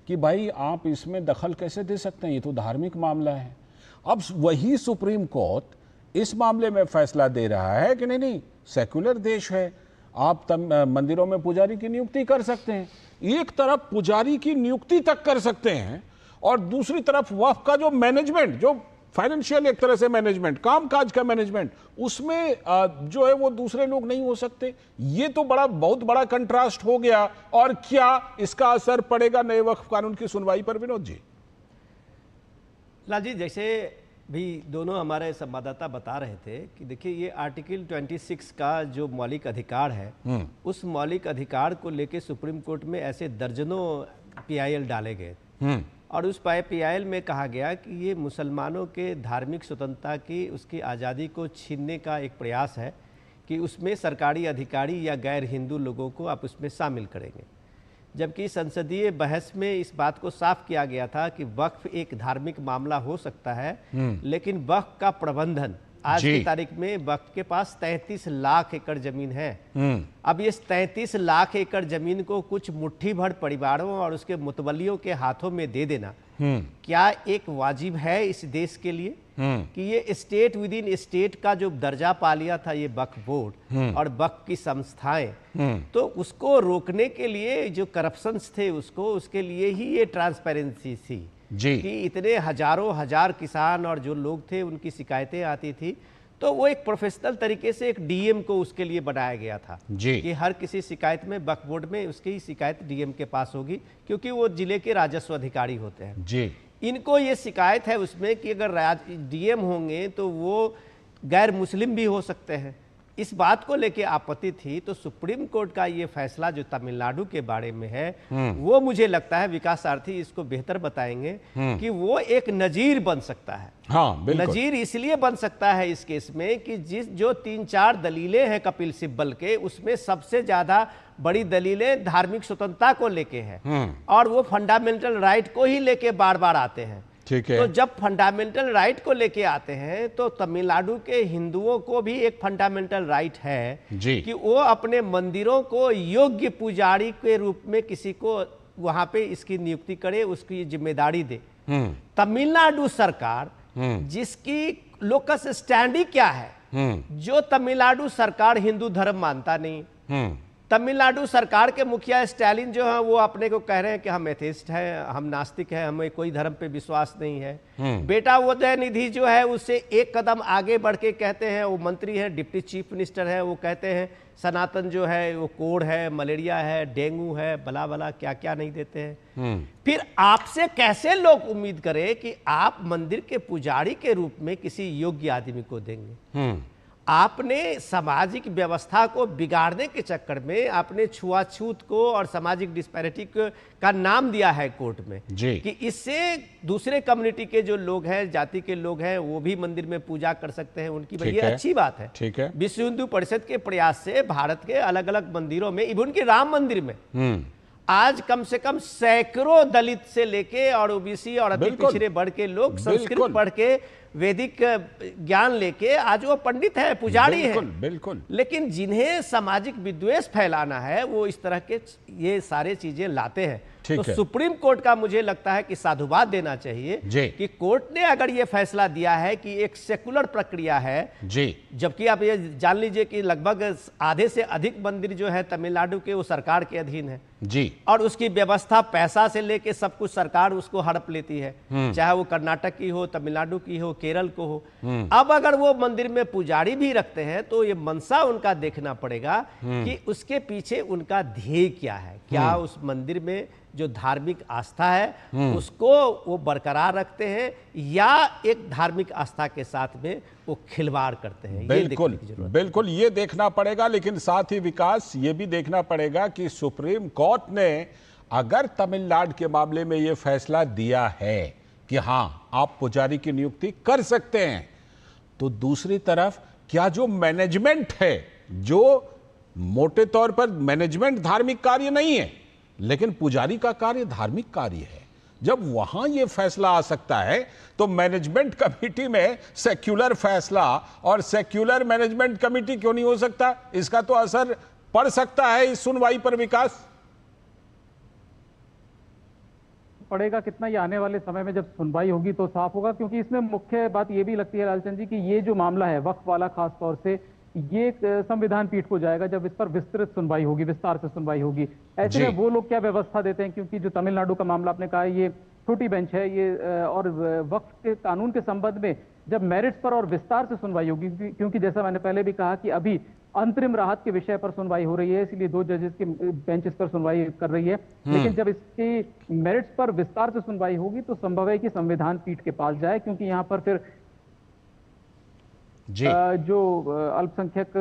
कि भाई आप इसमें दखल कैसे दे सकते हैं, ये तो धार्मिक मामला है। अब वही सुप्रीम कोर्ट इस मामले में फैसला दे रहा है कि नहीं, सेक्युलर देश है, आप मंदिरों में पुजारी की नियुक्ति कर सकते हैं। एक तरफ पुजारी की नियुक्ति तक कर सकते हैं और दूसरी तरफ वक्फ का जो मैनेजमेंट, जो फाइनेंशियल एक तरह से मैनेजमेंट, कामकाज का मैनेजमेंट, उसमें जो है वो दूसरे लोग नहीं हो सकते। ये तो बहुत बड़ा कंट्रास्ट हो गया। और क्या इसका असर पड़ेगा नए वक्फ कानून की सुनवाई पर? विनोद जी, लाल जी, जैसे भी दोनों हमारे संवाददाता बता रहे थे कि देखिए ये आर्टिकल 26 का जो मौलिक अधिकार है उस मौलिक अधिकार को लेके सुप्रीम कोर्ट में ऐसे दर्जनों PIL डाले गए और उस PIL में कहा गया कि ये मुसलमानों के धार्मिक स्वतंत्रता की, उसकी आज़ादी को छीनने का एक प्रयास है कि उसमें सरकारी अधिकारी या गैर हिंदू लोगों को आप उसमें शामिल करेंगे। जबकि संसदीय बहस में इस बात को साफ किया गया था कि वक्फ एक धार्मिक मामला हो सकता है, लेकिन वक्फ का प्रबंधन, आज की तारीख में वक्फ के पास 33 लाख एकड़ जमीन है। अब ये 33 लाख एकड़ जमीन को कुछ मुट्ठी भर परिवारों और उसके मुतवल्लियों के हाथों में दे देना क्या एक वाजिब है इस देश के लिए? कि ये स्टेट विद इन स्टेट का जो दर्जा पा लिया था ये वक्फ बोर्ड और वक्फ की संस्थाएं, तो उसको रोकने के लिए जो करप्शंस थे उसके लिए ही ये ट्रांसपेरेंसी थी जी। कि इतने हजारों हजार किसान और जो लोग थे उनकी शिकायतें आती थी, तो वो एक प्रोफेशनल तरीके से एक DM को उसके लिए बनाया गया था जी। कि हर किसी शिकायत में वक्फ बोर्ड में उसकी शिकायत DM के पास होगी, क्योंकि वो जिले के राजस्व अधिकारी होते हैं जी। इनको ये शिकायत है उसमें कि अगर DM होंगे तो वो गैर मुस्लिम भी हो सकते हैं। इस बात को लेके आपत्ति थी, तो सुप्रीम कोर्ट का ये फैसला जो तमिलनाडु के बारे में है वो मुझे लगता है विकास सारथी इसको बेहतर बताएंगे कि वो एक नजीर बन सकता है। हाँ, बिल्कुल। नजीर इसलिए बन सकता है इस केस में कि जो 3-4 दलीलें हैं कपिल सिब्बल के, उसमें सबसे ज्यादा बड़ी दलीलें धार्मिक स्वतंत्रता को लेके हैं और वो फंडामेंटल राइट को ही लेके बार बार आते हैं। ठीक है। तो जब फंडामेंटल राइट को लेके आते हैं तो तमिलनाडु के हिंदुओं को भी एक फंडामेंटल राइट है जी। कि वो अपने मंदिरों को योग्य पुजारी के रूप में किसी को वहां पे इसकी नियुक्ति करे, उसकी जिम्मेदारी दे। तमिलनाडु सरकार जिसकी लोकस स्टैंडिंग क्या है, जो तमिलनाडु सरकार हिंदू धर्म मानता नहीं। तमिलनाडु सरकार के मुखिया स्टालिन जो है वो अपने को कह रहे हैं कि हम एथिस्ट हैं, हम नास्तिक हैं, हमें कोई धर्म पे विश्वास नहीं है। बेटा उदयनिधि जो है उससे एक कदम आगे बढ़ के कहते हैं, वो मंत्री है, डिप्टी चीफ मिनिस्टर है, वो कहते हैं सनातन जो है वो कोढ़ है, मलेरिया है, डेंगू है, भला भला क्या क्या नहीं देते हैं। फिर आपसे कैसे लोग उम्मीद करें कि आप मंदिर के पुजारी के रूप में किसी योग्य आदमी को देंगे? आपने सामाजिक व्यवस्था को बिगाड़ने के चक्कर में आपने छुआछूत को और सामाजिक डिस्पैरिटी का नाम दिया है कोर्ट में जी। कि इससे दूसरे कम्युनिटी के जो लोग हैं, जाति के लोग हैं, वो भी मंदिर में पूजा कर सकते हैं उनकी। भाई ये अच्छी बात है। ठीक है। विश्व हिंदू परिषद के प्रयास से भारत के अलग अलग मंदिरों में, इवन के राम मंदिर में आज कम से कम सैकड़ों दलित से लेके और OBC और अति पिछड़े वर्ग के लोग संस्कृत पढ़ के वैदिक ज्ञान लेके आज वो पंडित है, पुजारी है। बिल्कुल। लेकिन जिन्हें सामाजिक विद्वेष फैलाना है वो इस तरह के ये सारे चीजें लाते हैं। तो सुप्रीम कोर्ट का मुझे लगता है कि साधुवाद देना चाहिए कि कोर्ट ने अगर ये फैसला दिया है कि एक सेकुलर प्रक्रिया है जी, जबकि आप ये जान लीजिए कि लगभग आधे से अधिक मंदिर जो है तमिलनाडु के वो सरकार के अधीन है जी, और उसकी व्यवस्था पैसा से लेके सब कुछ सरकार उसको हड़प लेती है, चाहे वो कर्नाटक की हो, तमिलनाडु की हो, केरल को हो। अब अगर वो मंदिर में पुजारी भी रखते हैं तो ये मनसा उनका देखना पड़ेगा कि उसके पीछे उनका ध्येय क्या है। क्या उस मंदिर में जो धार्मिक आस्था है उसको वो बरकरार रखते हैं या एक धार्मिक आस्था के साथ में वो खिलवाड़ करते हैं। बिल्कुल बिल्कुल, ये देखना पड़ेगा। लेकिन साथ ही विकास ये भी देखना पड़ेगा कि सुप्रीम कोर्ट ने अगर तमिलनाडु के मामले में ये फैसला दिया है कि हाँ आप पुजारी की नियुक्ति कर सकते हैं, तो दूसरी तरफ क्या जो मैनेजमेंट है, जो मोटे तौर पर मैनेजमेंट धार्मिक कार्य नहीं है लेकिन पुजारी का कार्य धार्मिक कार्य है, जब वहां यह फैसला आ सकता है तो मैनेजमेंट कमेटी में सेक्युलर फैसला और सेक्युलर मैनेजमेंट कमेटी क्यों नहीं हो सकता? इसका तो असर पड़ सकता है इस सुनवाई पर। विकास पड़ेगा कितना, ये आने वाले समय में जब सुनवाई होगी तो साफ होगा, क्योंकि इसमें मुख्य बात ये भी लगती है लालचंद जी कि ये जो मामला है वक्फ वाला, खास तौर से ये संविधान पीठ को जाएगा जब इस पर विस्तृत सुनवाई होगी, विस्तार से सुनवाई होगी। ऐसे में वो लोग क्या व्यवस्था देते हैं, क्योंकि जो तमिलनाडु का मामला आपने कहा ये छोटी बेंच है ये, और वक्फ के कानून के संबंध में जब मेरिट्स पर और विस्तार से सुनवाई होगी, क्योंकि जैसा मैंने पहले भी कहा कि अभी अंतरिम राहत के विषय पर सुनवाई हो रही है, इसलिए 2 जजेस के बेंच इस पर सुनवाई कर रही है। लेकिन जब इसकी मेरिट्स पर विस्तार से सुनवाई होगी तो संभव है कि संविधान पीठ के पास जाए, क्योंकि यहाँ पर फिर जो अल्पसंख्यक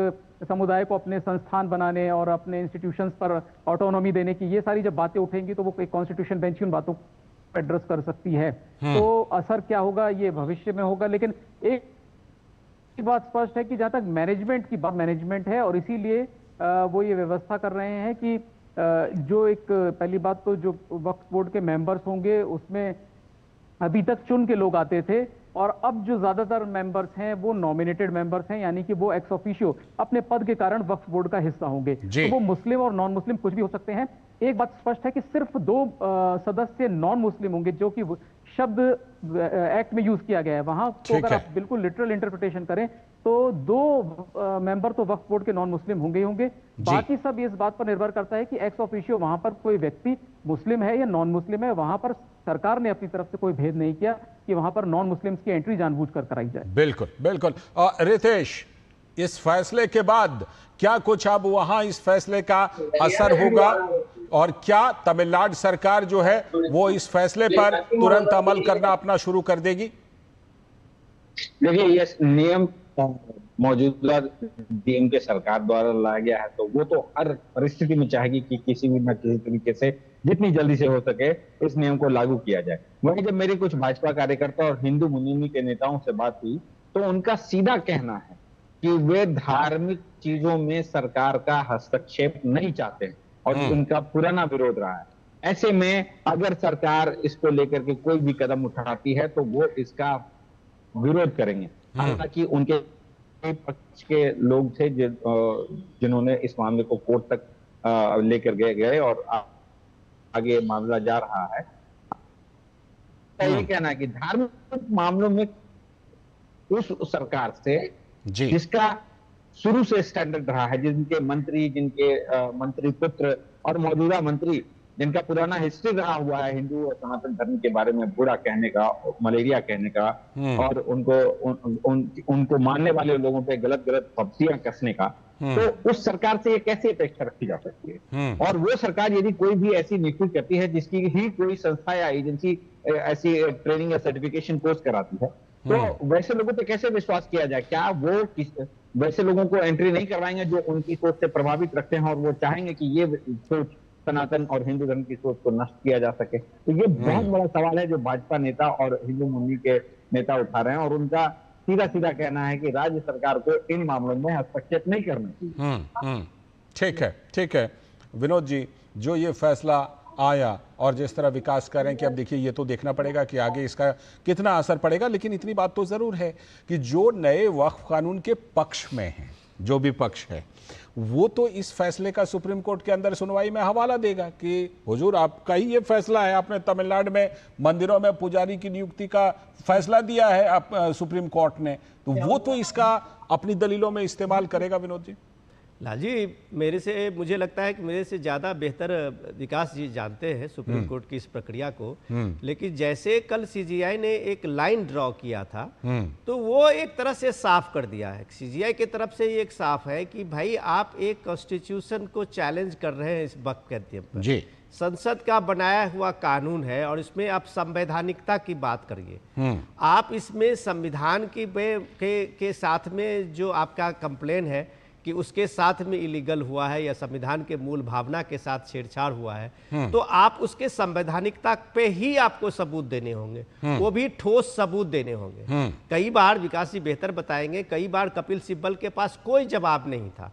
समुदाय को अपने संस्थान बनाने और अपने इंस्टीट्यूशंस पर ऑटोनॉमी देने की ये सारी जब बातें उठेंगी तो वो एक कॉन्स्टिट्यूशन बेंच उन बातों एड्रेस कर सकती है। तो असर क्या होगा ये भविष्य में होगा, लेकिन एक बात स्पष्ट है कि जहां तक मैनेजमेंट की बात, मैनेजमेंट है और इसीलिए वो ये व्यवस्था कर रहे हैं कि जो एक पहली बात तो जो वक्फ बोर्ड के मेंबर्स होंगे उसमें अभी तक चुन के लोग आते थे और अब जो ज्यादातर मेंबर्स हैं वो नॉमिनेटेड मेंबर्स हैं, यानी कि वो एक्स ऑफिशियो अपने पद के कारण वक्फ बोर्ड का हिस्सा होंगे। तो वो मुस्लिम और नॉन मुस्लिम कुछ भी हो सकते हैं। एक बात स्पष्ट है कि सिर्फ 2 सदस्य नॉन मुस्लिम होंगे, जो कि शब्द एक्ट में यूज किया गया है वहां। तो अगर आप बिल्कुल लिटरल इंटरप्रिटेशन करें तो 2 मेंबर तो वक्फ बोर्ड के नॉन मुस्लिम होंगे ही होंगे। बाकी सब इस बात पर निर्भर करता है कि एक्स ऑफिशियो वहां पर कोई व्यक्ति मुस्लिम है या नॉन मुस्लिम है। वहां पर सरकार ने अपनी तरफ से कोई भेद नहीं किया कि वहां पर नॉन मुस्लिम्स की एंट्री जानबूझकर कराई जाए। बिल्कुल बिल्कुल। रितेश, इस फैसले के बाद क्या कुछ अब वहां इस फैसले का असर होगा और क्या तमिलनाडु सरकार जो है वो इस फैसले पर तुरंत अमल करना अपना शुरू कर देगी? देखिए, ये नियम मौजूदा डीएमके सरकार द्वारा लाया गया है, तो वो तो हर परिस्थिति में चाहेगी कि किसी भी न किसी तरीके से जितनी जल्दी से हो सके इस नियम को लागू किया जाए। वहीं जब मेरी कुछ भाजपा कार्यकर्ता और हिंदू मुनीमी के नेताओं से बात हुई तो उनका सीधा कहना है कि वे धार्मिक चीजों में सरकार का हस्तक्षेप नहीं चाहते हैं और उनका पुराना विरोध रहा है। ऐसे में अगर सरकार इसको लेकर के कोई भी कदम उठाती है तो वो इसका विरोध करेंगे। हालांकि उनके पक्ष के लोग थे जिन्होंने इस मामले को कोर्ट तक लेकर गए और आगे मामला जा रहा है। ये कहना है कि धार्मिक मामलों में उस सरकार से जिसका शुरू से स्टैंडर्ड रहा है, जिनके मंत्री पुत्र और मौजूदा मंत्री जिनका पुराना हिस्ट्री रहा हुआ है हिंदू और सनातन धर्म के बारे में बुरा कहने का, मलेरिया कहने का और उनको मानने वाले लोगों पे गलत पब्तियां कसने का, तो उस सरकार से ये कैसे अपेक्षा रखी जा सकती है? और वो सरकार यदि कोई भी ऐसी नियुक्ति करती है जिसकी ही कोई संस्था या एजेंसी ऐसी ट्रेनिंग या सर्टिफिकेशन कोर्स कराती है, तो वैसे लोगों पे कैसे विश्वास किया जाए? क्या वो वैसे लोगों को एंट्री नहीं करवाएंगे जो उनकी सोच से प्रभावित रखते हैं और वो चाहेंगे कि ये सोच सनातन और हिंदू धर्म की सोच को नष्ट किया जा सके? तो ये बहुत बड़ा सवाल है जो भाजपा नेता और हिंदू मुन्नी के नेता उठा रहे हैं और उनका सीधा कहना है कि राज्य सरकार को इन मामलों में हस्तक्षेप नहीं करना चाहिए। ठीक है विनोद जी, जो ये फैसला आया और जिस तरह विकास कर रहे हैं कि अब देखिए ये तो देखना पड़ेगा कि आगे इसका कितना असर पड़ेगा, लेकिन इतनी बात तो जरूर है कि जो नए वक्फ कानून के पक्ष में हैं, जो भी पक्ष है वो तो इस फैसले का सुप्रीम कोर्ट के अंदर सुनवाई में हवाला देगा कि हुजूर आपका ही ये फैसला है, आपने तमिलनाडु में मंदिरों में पुजारी की नियुक्ति का फैसला दिया है आप सुप्रीम कोर्ट ने, तो वो तो इसका अपनी दलीलों में इस्तेमाल करेगा। विनोद जी, लालजी, मुझे लगता है कि मेरे से ज़्यादा बेहतर विकास जी जानते हैं सुप्रीम कोर्ट की इस प्रक्रिया को, लेकिन जैसे कल सीजीआई ने एक लाइन ड्रॉ किया था तो वो एक तरह से साफ कर दिया है। सीजीआई की तरफ से ये एक साफ है कि भाई आप एक कॉन्स्टिट्यूशन को चैलेंज कर रहे हैं इस वक्त के अंतिम पर जी। संसद का बनाया हुआ कानून है और इसमें आप संवैधानिकता की बात करिए। आप इसमें संविधान के साथ में जो आपका कंप्लेन है कि उसके साथ में इलीगल हुआ है या संविधान के मूल भावना के साथ छेड़छाड़ हुआ है, तो आप उसके संवैधानिकता पे ही आपको सबूत देने होंगे, वो भी ठोस सबूत देने होंगे। कई बार विकास जी बेहतर बताएंगे, कई बार कपिल सिब्बल के पास कोई जवाब नहीं था,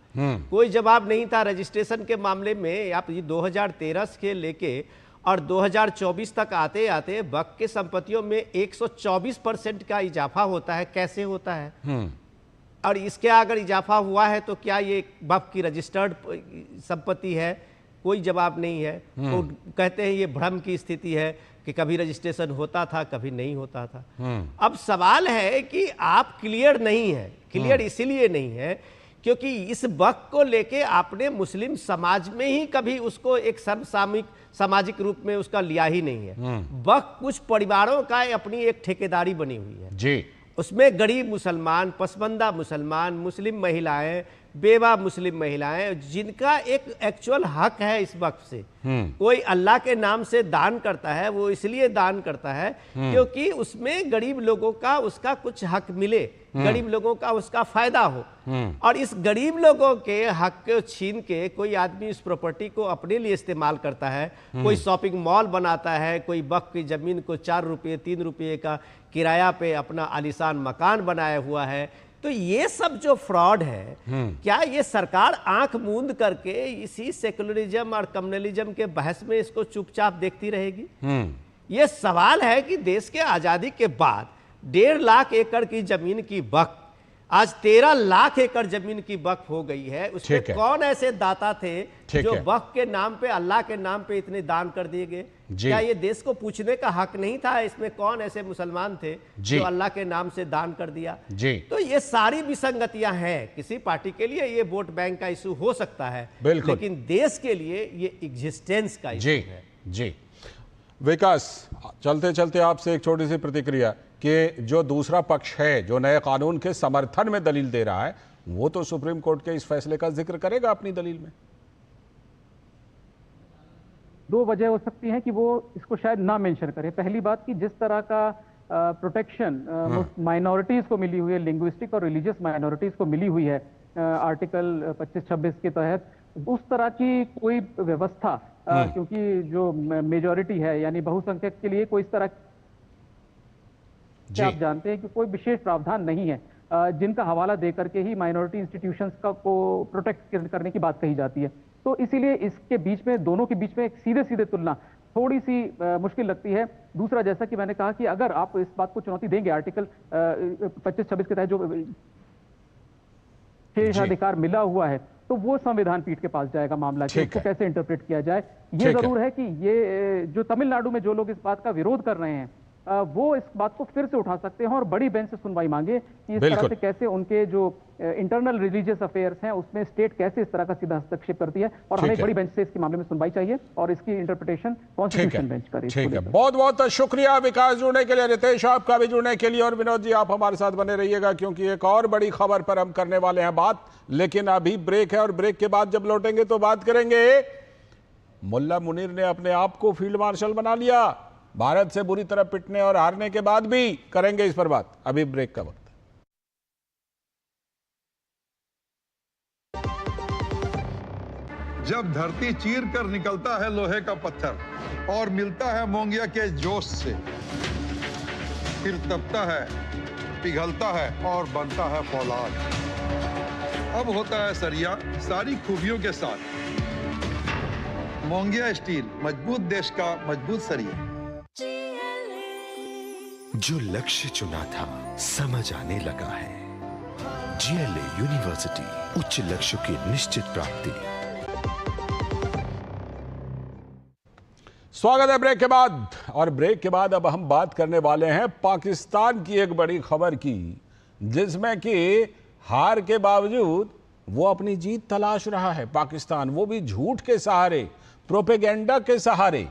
कोई जवाब नहीं था रजिस्ट्रेशन के मामले में। आप 2013 से लेके और 2024 तक आते आते वक्फ के संपत्तियों में 124% का इजाफा होता है। कैसे होता है? और इसके अगर इजाफा हुआ है तो क्या ये वक्फ की रजिस्टर्ड संपत्ति है? कोई जवाब नहीं है। तो कहते हैं ये भ्रम की स्थिति है कि कभी रजिस्ट्रेशन होता था, कभी नहीं होता था। अब सवाल है कि आप क्लियर नहीं है। क्लियर इसीलिए नहीं है क्योंकि इस वक्फ को लेके आपने मुस्लिम समाज में ही कभी उसको एक सामाजिक रूप में उसका लिया ही नहीं है। वक्फ कुछ परिवारों का अपनी एक ठेकेदारी बनी हुई है जी। उसमें गरीब मुसलमान, पसमानदा मुसलमान, मुस्लिम महिलाएं, बेवा मुस्लिम महिलाएं जिनका एक एक्चुअल हक है इस वक्त से। कोई अल्लाह के नाम से दान करता है, वो इसलिए दान करता है क्योंकि उसमें गरीब लोगों का उसका कुछ हक मिले, गरीब लोगों का उसका फायदा हो। और इस गरीब लोगों के हक को छीन के कोई आदमी इस प्रॉपर्टी को अपने लिए इस्तेमाल करता है, कोई शॉपिंग मॉल बनाता है, कोई वक्फ की जमीन को 4 रुपये 3 रुपये का किराया पे अपना आलीशान मकान बनाया हुआ है। तो ये सब जो फ्रॉड है, क्या ये सरकार आंख मूंद करके इसी सेकुलरिज्म और कम्युनलिज्म के बहस में इसको चुपचाप देखती रहेगी? ये सवाल है कि देश के आजादी के बाद 1.5 लाख एकड़ की जमीन की वक्फ आज 13 लाख एकड़ जमीन की वक्फ हो गई है। उसमें कौन ऐसे दाता थे जो वक्फ के नाम पे, अल्लाह के नाम पे इतने दान कर दिए गए? क्या ये देश को पूछने का हक नहीं था इसमें कौन ऐसे मुसलमान थे जो अल्लाह के नाम से दान कर दिया? तो ये सारी विसंगतियां हैं। किसी पार्टी के लिए ये वोट बैंक का इशू हो सकता है, लेकिन देश के लिए ये एग्जिस्टेंस का इशू है। जी विकास, चलते चलते आपसे एक छोटी सी प्रतिक्रिया कि जो दूसरा पक्ष है जो नए कानून के समर्थन में दलील दे रहा है, वो तो सुप्रीम कोर्ट के इस फैसले का जिक्र करेगा अपनी दलील में। 2 वजह हो सकती हैं कि वो इसको शायद ना मेंशन करे। पहली बात कि जिस तरह का प्रोटेक्शन माइनॉरिटीज को मिली हुई है, लिंग्विस्टिक और रिलीजियस माइनॉरिटीज को मिली हुई है आर्टिकल 25-26 के तहत, उस तरह की कोई व्यवस्था क्योंकि जो मेजॉरिटी है यानी बहुसंख्यक के लिए कोई इस तरह आप जानते हैं कि कोई विशेष प्रावधान नहीं है जिनका हवाला देकर के ही माइनॉरिटी इंस्टीट्यूशंस का को प्रोटेक्ट करने की बात कही जाती है। तो इसीलिए इसके बीच में, दोनों के बीच में एक सीधे तुलना थोड़ी सी मुश्किल लगती है। दूसरा, जैसा कि मैंने कहा कि अगर आप इस बात को चुनौती देंगे, आर्टिकल 25-26 के तहत जो विशेषाधिकार मिला हुआ है, तो वो संविधान पीठ के पास जाएगा मामला कि इसको कैसे इंटरप्रेट किया जाए। ये जरूर है कि ये जो तमिलनाडु में जो लोग इस बात का विरोध कर रहे हैं वो इस बात को फिर से उठा सकते हैं और बड़ी बेंच से सुनवाई मांगे कि इस तरह से कैसे उनके जो इंटरनल रिलीजियस अफेयर्स हैं उसमें स्टेट कैसे इस तरह का सीधा हस्तक्षेप करती है। और हमें बड़ी बेंच से इसके मामले में सुनवाई चाहिए और इसकी इंटरप्रिटेशन कॉन्स्टिट्यूशन बेंच करे। ठीक है, बहुत बहुत शुक्रिया विकास जुड़ने के लिए, रितेश आपका भी जुड़ने के लिए, और विनोद जी आप हमारे साथ बने रहिएगा क्योंकि एक और बड़ी खबर पर हम करने वाले हैं बात। लेकिन अभी ब्रेक है और ब्रेक के बाद जब लौटेंगे तो बात करेंगे। मुल्ला मुनीर ने अपने आप को फील्ड मार्शल बना लिया, भारत से बुरी तरह पिटने और हारने के बाद भी करेंगे इस पर बात। अभी ब्रेक का वक्त है। जब धरती चीर कर निकलता है लोहे का पत्थर और मिलता है मोंगिया के जोश से, फिर तपता है, पिघलता है और बनता है फौलाद। अब होता है सरिया सारी खूबियों के साथ। मोंगिया स्टील, मजबूत देश का मजबूत सरिया। जो लक्ष्य चुना था समझ आने लगा है। जीएलए यूनिवर्सिटी, उच्च लक्ष्य की निश्चित प्राप्ति। स्वागत है ब्रेक के बाद। और ब्रेक के बाद अब हम बात करने वाले हैं पाकिस्तान की एक बड़ी खबर की, जिसमें कि हार के बावजूद वो अपनी जीत तलाश रहा है पाकिस्तान, वो भी झूठ के सहारे, प्रोपेगेंडा के सहारे।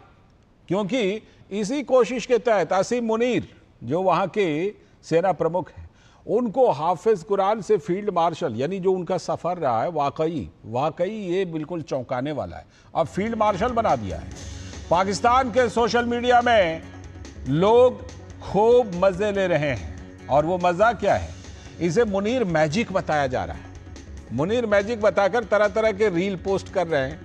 क्योंकि इसी कोशिश के तहत असीम मुनीर जो वहाँ के सेना प्रमुख हैं, उनको हाफिज कुरान से फील्ड मार्शल, यानी जो उनका सफ़र रहा है वाकई ये बिल्कुल चौंकाने वाला है, अब फील्ड मार्शल बना दिया है। पाकिस्तान के सोशल मीडिया में लोग खूब मज़े ले रहे हैं और वो मज़ा क्या है, इसे मुनीर मैजिक बताया जा रहा है। मुनीर मैजिक बताकर तरह तरह के रील पोस्ट कर रहे हैं।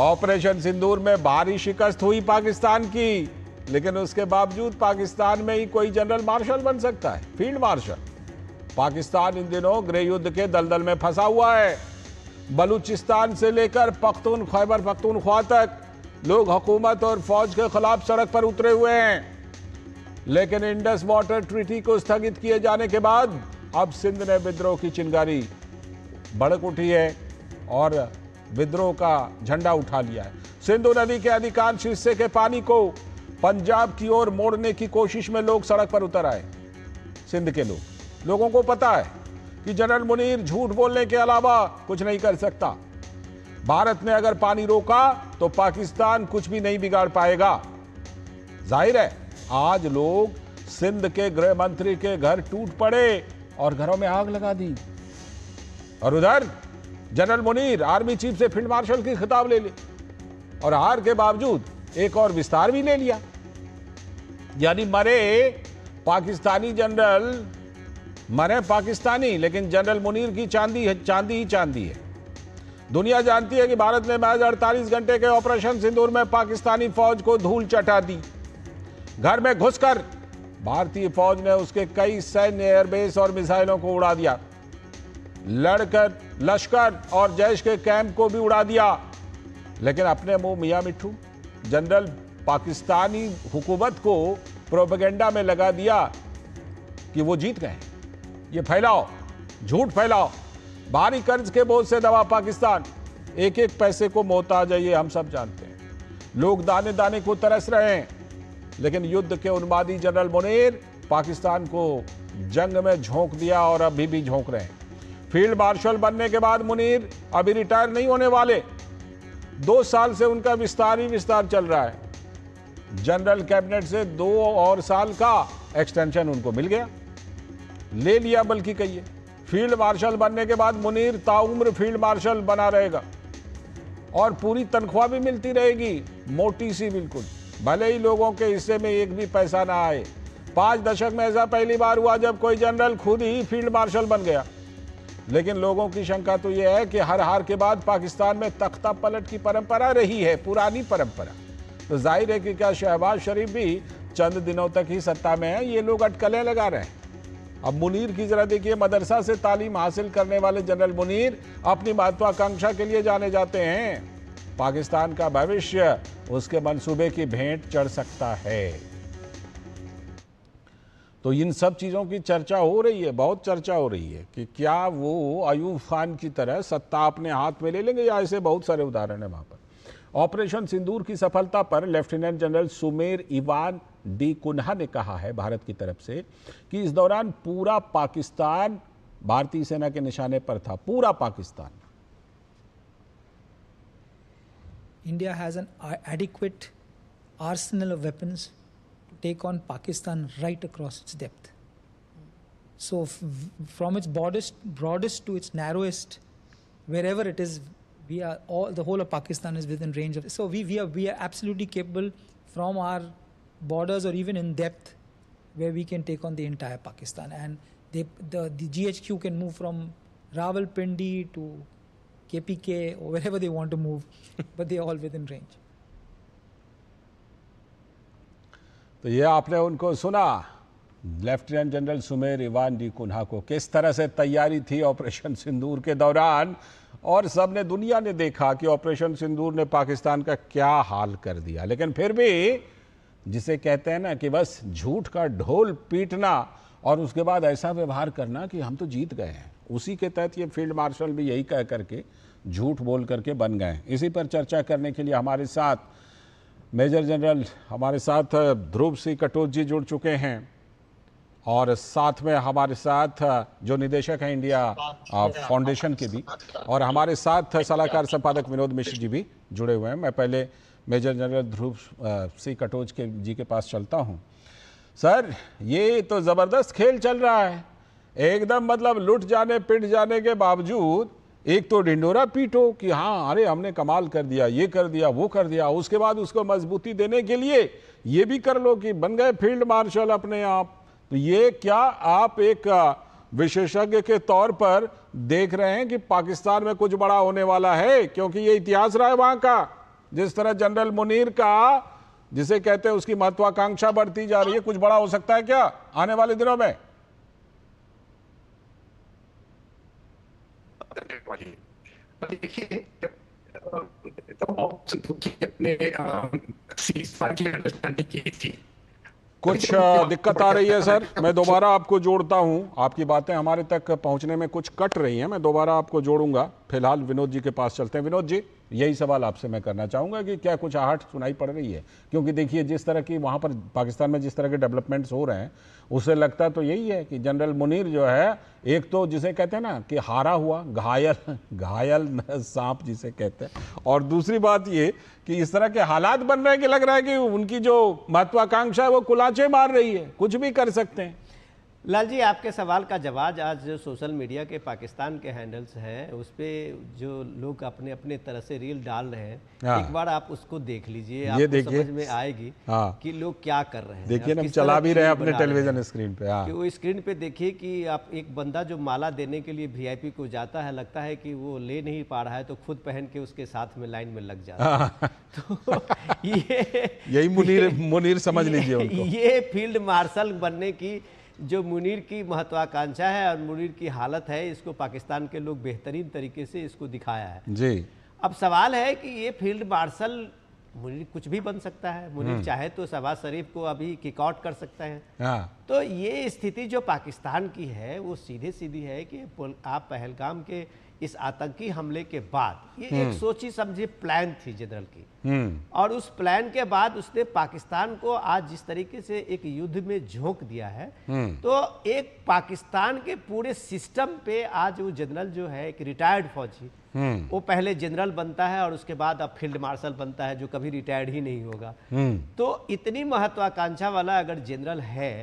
ऑपरेशन सिंदूर में भारी शिकस्त हुई पाकिस्तान की, लेकिन उसके बावजूद पाकिस्तान में ही कोई जनरल मार्शल बन सकता है, फील्ड मार्शल। पाकिस्तान इन दिनों गृह युद्ध के दलदल में फंसा हुआ है। बलूचिस्तान से लेकर खैबर पख्तूनख्वा तक लोग हुकूमत और फौज के खिलाफ सड़क पर उतरे हुए हैं। लेकिन इंडस वाटर ट्रीटी को स्थगित किए जाने के बाद अब सिंध ने विद्रोह की चिंगारी भड़क उठी है और विद्रोह का झंडा उठा लिया है। सिंधु नदी के अधिकांश हिस्से के पानी को पंजाब की ओर मोड़ने की कोशिश में लोग सड़क पर उतर आए। सिंध के लोगों को पता है कि जनरल मुनीर झूठ बोलने के अलावा कुछ नहीं कर सकता। भारत ने अगर पानी रोका तो पाकिस्तान कुछ भी नहीं बिगाड़ पाएगा। जाहिर है आज लोग सिंध के गृह मंत्री के घर टूट पड़े और घरों में आग लगा दी, और उधर जनरल मुनीर आर्मी चीफ से फील्ड मार्शल की खिताब ले ली और हार के बावजूद एक और विस्तार भी ले लिया। यानी मरे पाकिस्तानी, लेकिन जनरल मुनीर की चांदी ही चांदी है। दुनिया जानती है कि भारत ने महज 48 घंटे के ऑपरेशन सिंदूर में पाकिस्तानी फौज को धूल चटा दी। घर में घुसकर भारतीय फौज ने उसके कई सैन्य एयरबेस और मिसाइलों को उड़ा दिया। लश्कर और जैश के कैंप को भी उड़ा दिया। लेकिन अपने मुंह मियां मिट्ठू जनरल पाकिस्तानी हुकूमत को प्रोपेगेंडा में लगा दिया कि वो जीत गए। ये फैलाओ, झूठ फैलाओ। भारी कर्ज के बोझ से दबा पाकिस्तान, एक एक पैसे को मोहताज है, ये हम सब जानते हैं। लोग दाने दाने को तरस रहे हैं, लेकिन युद्ध के उन्मादी जनरल मुनीर पाकिस्तान को जंग में झोंक दिया और अभी भी झोंक रहे हैं। फील्ड मार्शल बनने के बाद मुनीर अभी रिटायर नहीं होने वाले। 2 साल से उनका विस्तार ही विस्तार चल रहा है। जनरल कैबिनेट से 2 और साल का एक्सटेंशन उनको मिल गया, ले लिया बल्कि कहिए। फील्ड मार्शल बनने के बाद मुनीर ताउम्र फील्ड मार्शल बना रहेगा और पूरी तनख्वाह भी मिलती रहेगी, मोटी सी बिल्कुल, भले ही लोगों के हिस्से में एक भी पैसा ना आए। 5 दशक में ऐसा पहली बार हुआ जब कोई जनरल खुद ही फील्ड मार्शल बन गया। लेकिन लोगों की शंका तो यह है कि हर हार के बाद पाकिस्तान में तख्ता पलट की परंपरा रही है, पुरानी परंपरा। तो जाहिर है कि क्या शहबाज शरीफ भी चंद दिनों तक ही सत्ता में है, ये लोग अटकलें लगा रहे हैं। अब मुनीर की जरा देखिए, मदरसा से तालीम हासिल करने वाले जनरल मुनीर अपनी महत्वाकांक्षा के लिए जाने जाते हैं। पाकिस्तान का भविष्य उसके मंसूबे की भेंट चढ़ सकता है। तो इन सब चीज़ों की चर्चा हो रही है, बहुत चर्चा हो रही है कि क्या वो अयूब खान की तरह सत्ता अपने हाथ में ले लेंगे, या ऐसे बहुत सारे उदाहरण हैं वहाँ पर। ऑपरेशन सिंदूर की सफलता पर lieutenant general Sumer Ivan D'Cunha ने कहा है भारत की तरफ से कि इस दौरान पूरा पाकिस्तान भारतीय सेना के निशाने पर था, पूरा Pakistan. India has an adequate arsenal of weapons to take on Pakistan right across its depth. So from its broadest to its narrowest, wherever it is, the whole of Pakistan is within range of. So we are absolutely capable from our borders or even in depth, where we can take on the entire Pakistan. And the GHQ can move from Rawalpindi to KPK or wherever they want to move, but they are all within range. तो ये आपने उनको सुना, lieutenant general Sumer Ivan D'Cunha को, किस तरह से तैयारी थी ऑपरेशन सिंदूर के दौरान। और सबने, दुनिया ने देखा कि ऑपरेशन सिंदूर ने पाकिस्तान का क्या हाल कर दिया। लेकिन फिर भी जिसे कहते हैं ना कि बस झूठ का ढोल पीटना और उसके बाद ऐसा व्यवहार करना कि हम तो जीत गए हैं, उसी के तहत ये फील्ड मार्शल भी यही कह करके झूठ बोल करके बन गए। इसी पर चर्चा करने के लिए हमारे साथ मेजर जनरल, हमारे साथ ध्रुव सिंह कटोच जी जुड़ चुके हैं और साथ में हमारे साथ जो निदेशक हैं इंडिया फाउंडेशन के भी, और हमारे साथ सलाहकार संपादक विनोद मिश्र जी भी जुड़े हुए हैं। मैं पहले मेजर जनरल ध्रुव सिंह कटोच जी के पास चलता हूं। सर, ये तो ज़बरदस्त खेल चल रहा है एकदम, मतलब लुट जाने पिट जाने के बावजूद एक तो ढिंडोरा पीटो कि हाँ अरे हमने कमाल कर दिया, ये कर दिया, वो कर दिया, उसके बाद उसको मजबूती देने के लिए ये भी कर लो कि बन गए फील्ड मार्शल अपने आप। तो ये क्या आप एक विशेषज्ञ के तौर पर देख रहे हैं कि पाकिस्तान में कुछ बड़ा होने वाला है? क्योंकि ये इतिहास रहा है वहाँ का, जिस तरह जनरल मुनीर का, जिसे कहते हैं उसकी महत्वाकांक्षा बढ़ती जा रही है, कुछ बड़ा हो सकता है क्या आने वाले दिनों में? देखिए, कुछ दिक्कत आ रही है सर, मैं दोबारा आपको जोड़ता हूं, आपकी बातें हमारे तक पहुंचने में कुछ कट रही हैं, मैं दोबारा आपको जोड़ूंगा। फिलहाल विनोद जी के पास चलते हैं। विनोद जी, यही सवाल आपसे मैं करना चाहूँगा कि क्या कुछ आहट सुनाई पड़ रही है? क्योंकि देखिए जिस तरह की वहाँ पर पाकिस्तान में जिस तरह के डेवलपमेंट्स हो रहे हैं, उससे लगता तो यही है कि जनरल मुनीर जो है, एक तो जिसे कहते हैं ना कि हारा हुआ घायल सांप जिसे कहते हैं, और दूसरी बात ये कि इस तरह के हालात बन रहे हैं कि लग रहा है कि उनकी जो महत्वाकांक्षा है वो कुलाचे मार रही है, कुछ भी कर सकते हैं। लाल जी, आपके सवाल का जवाब आज जो सोशल मीडिया के पाकिस्तान के हैंडल्स हैं उस पे जो लोग अपने अपने तरह से रील डाल रहे हैं, एक बार आप उसको देख लीजिए, आपको समझ में आएगी कि लोग क्या कर रहे हैं। देखिए, हम चला भी रहे हैं अपने टेलीविजन स्क्रीन पे। कि वो स्क्रीन पे देखिए कि आप एक बंदा जो माला देने के लिए वीआईपी को जाता है, लगता है कि वो ले नहीं पा रहा है तो खुद पहन के उसके साथ में लाइन में लग जाता है। तो यही मुनीर समझ लीजिए उनको। ये फील्ड मार्शल बनने की जो मुनीर की महत्वाकांक्षा है और मुनीर की हालत है, इसको पाकिस्तान के लोग बेहतरीन तरीके से इसको दिखाया है जी। अब सवाल है कि ये फील्ड मार्शल मुनीर कुछ भी बन सकता है। मुनीर चाहे तो शहबाज शरीफ को अभी किक आउट कर सकते हैं। तो ये स्थिति जो पाकिस्तान की है वो सीधे सीधी है कि आप पहलगाम के इस आतंकी हमले के बाद ये एक सोची समझी प्लान थी जनरल की, और उस प्लान के बाद उसने पाकिस्तान को आज जिस तरीके से एक युद्ध में झोंक दिया है, तो एक पाकिस्तान के पूरे सिस्टम पे आज वो जनरल जो है एक रिटायर्ड फौजी, वो पहले जनरल बनता है और उसके बाद अब फील्ड मार्शल बनता है, जो कभी रिटायर्ड ही नहीं होगा। तो इतनी महत्वाकांक्षा वाला अगर जनरल है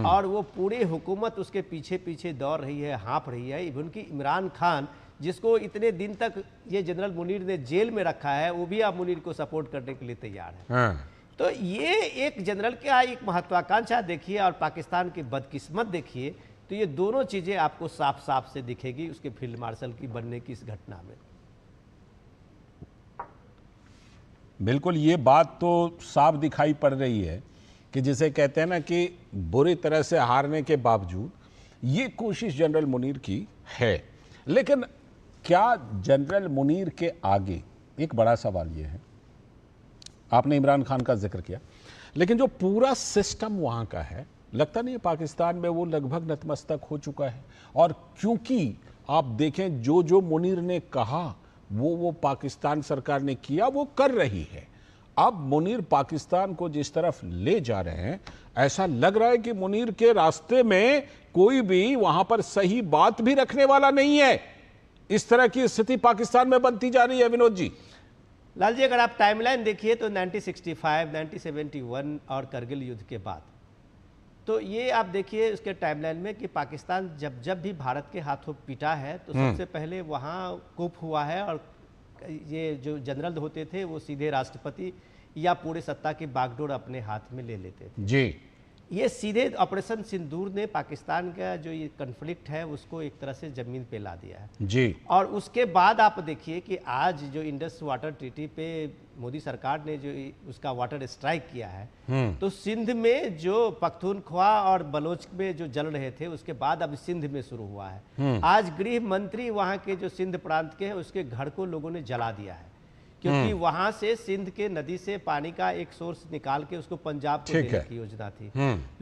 और वो पूरी हुकूमत उसके पीछे पीछे दौड़ रही है, हाँप रही है, इवन की इमरान खान जिसको इतने दिन तक ये जनरल मुनीर ने जेल में रखा है, वो भी अब मुनीर को सपोर्ट करने के लिए तैयार है। तो ये एक जनरल का एक महत्वाकांक्षा देखिए और पाकिस्तान की बदकिस्मत देखिए, तो ये दोनों चीजें आपको साफ साफ से दिखेगी उसके फील्ड मार्शल की बनने की इस घटना में। बिल्कुल, ये बात तो साफ दिखाई पड़ रही है कि जिसे कहते हैं ना कि बुरी तरह से हारने के बावजूद ये कोशिश जनरल मुनीर की है। लेकिन क्या जनरल मुनीर के आगे एक बड़ा सवाल ये है, आपने इमरान खान का जिक्र किया, लेकिन जो पूरा सिस्टम वहां का है, लगता नहीं है पाकिस्तान में वो लगभग नतमस्तक हो चुका है। और क्योंकि आप देखें जो जो मुनीर ने कहा वो पाकिस्तान सरकार ने किया, वो कर रही है। अब मुनीर पाकिस्तान को जिस तरफ ले जा रहे हैं, ऐसा लग रहा है कि मुनीर के रास्ते में कोई भी वहां पर सही बात भी रखने वाला नहीं है। इस तरह की स्थिति पाकिस्तान में बनती जा रही है विनोद जी। लाल जी, अगर आप टाइमलाइन देखिए तो 1965, 1971 और करगिल युद्ध के बाद, तो ये आप देखिए उसके टाइमलाइन में कि पाकिस्तान जब जब भी भारत के हाथों पिटा है तो सबसे पहले वहाँ कूप हुआ है, और ये जो जनरल होते थे वो सीधे राष्ट्रपति या पूरे सत्ता की बागडोर अपने हाथ में ले लेते थे जी। ये सीधे ऑपरेशन सिंदूर ने पाकिस्तान का जो ये कन्फ्लिक्ट है उसको एक तरह से जमीन पे ला दिया है जी। और उसके बाद आप देखिए कि आज जो इंडस वाटर ट्रीटी पे मोदी सरकार ने जो उसका वाटर स्ट्राइक किया है, तो सिंध में जो पख्तूनख्वा और बलोच में जो जल रहे थे उसके बाद अब सिंध में शुरू हुआ है। आज गृह मंत्री वहां के जो सिंध प्रांत के हैं उसके घर को लोगों ने जला दिया है, क्योंकि वहां से सिंध के नदी से पानी का एक सोर्स निकाल के उसको पंजाब को देने की योजना थी।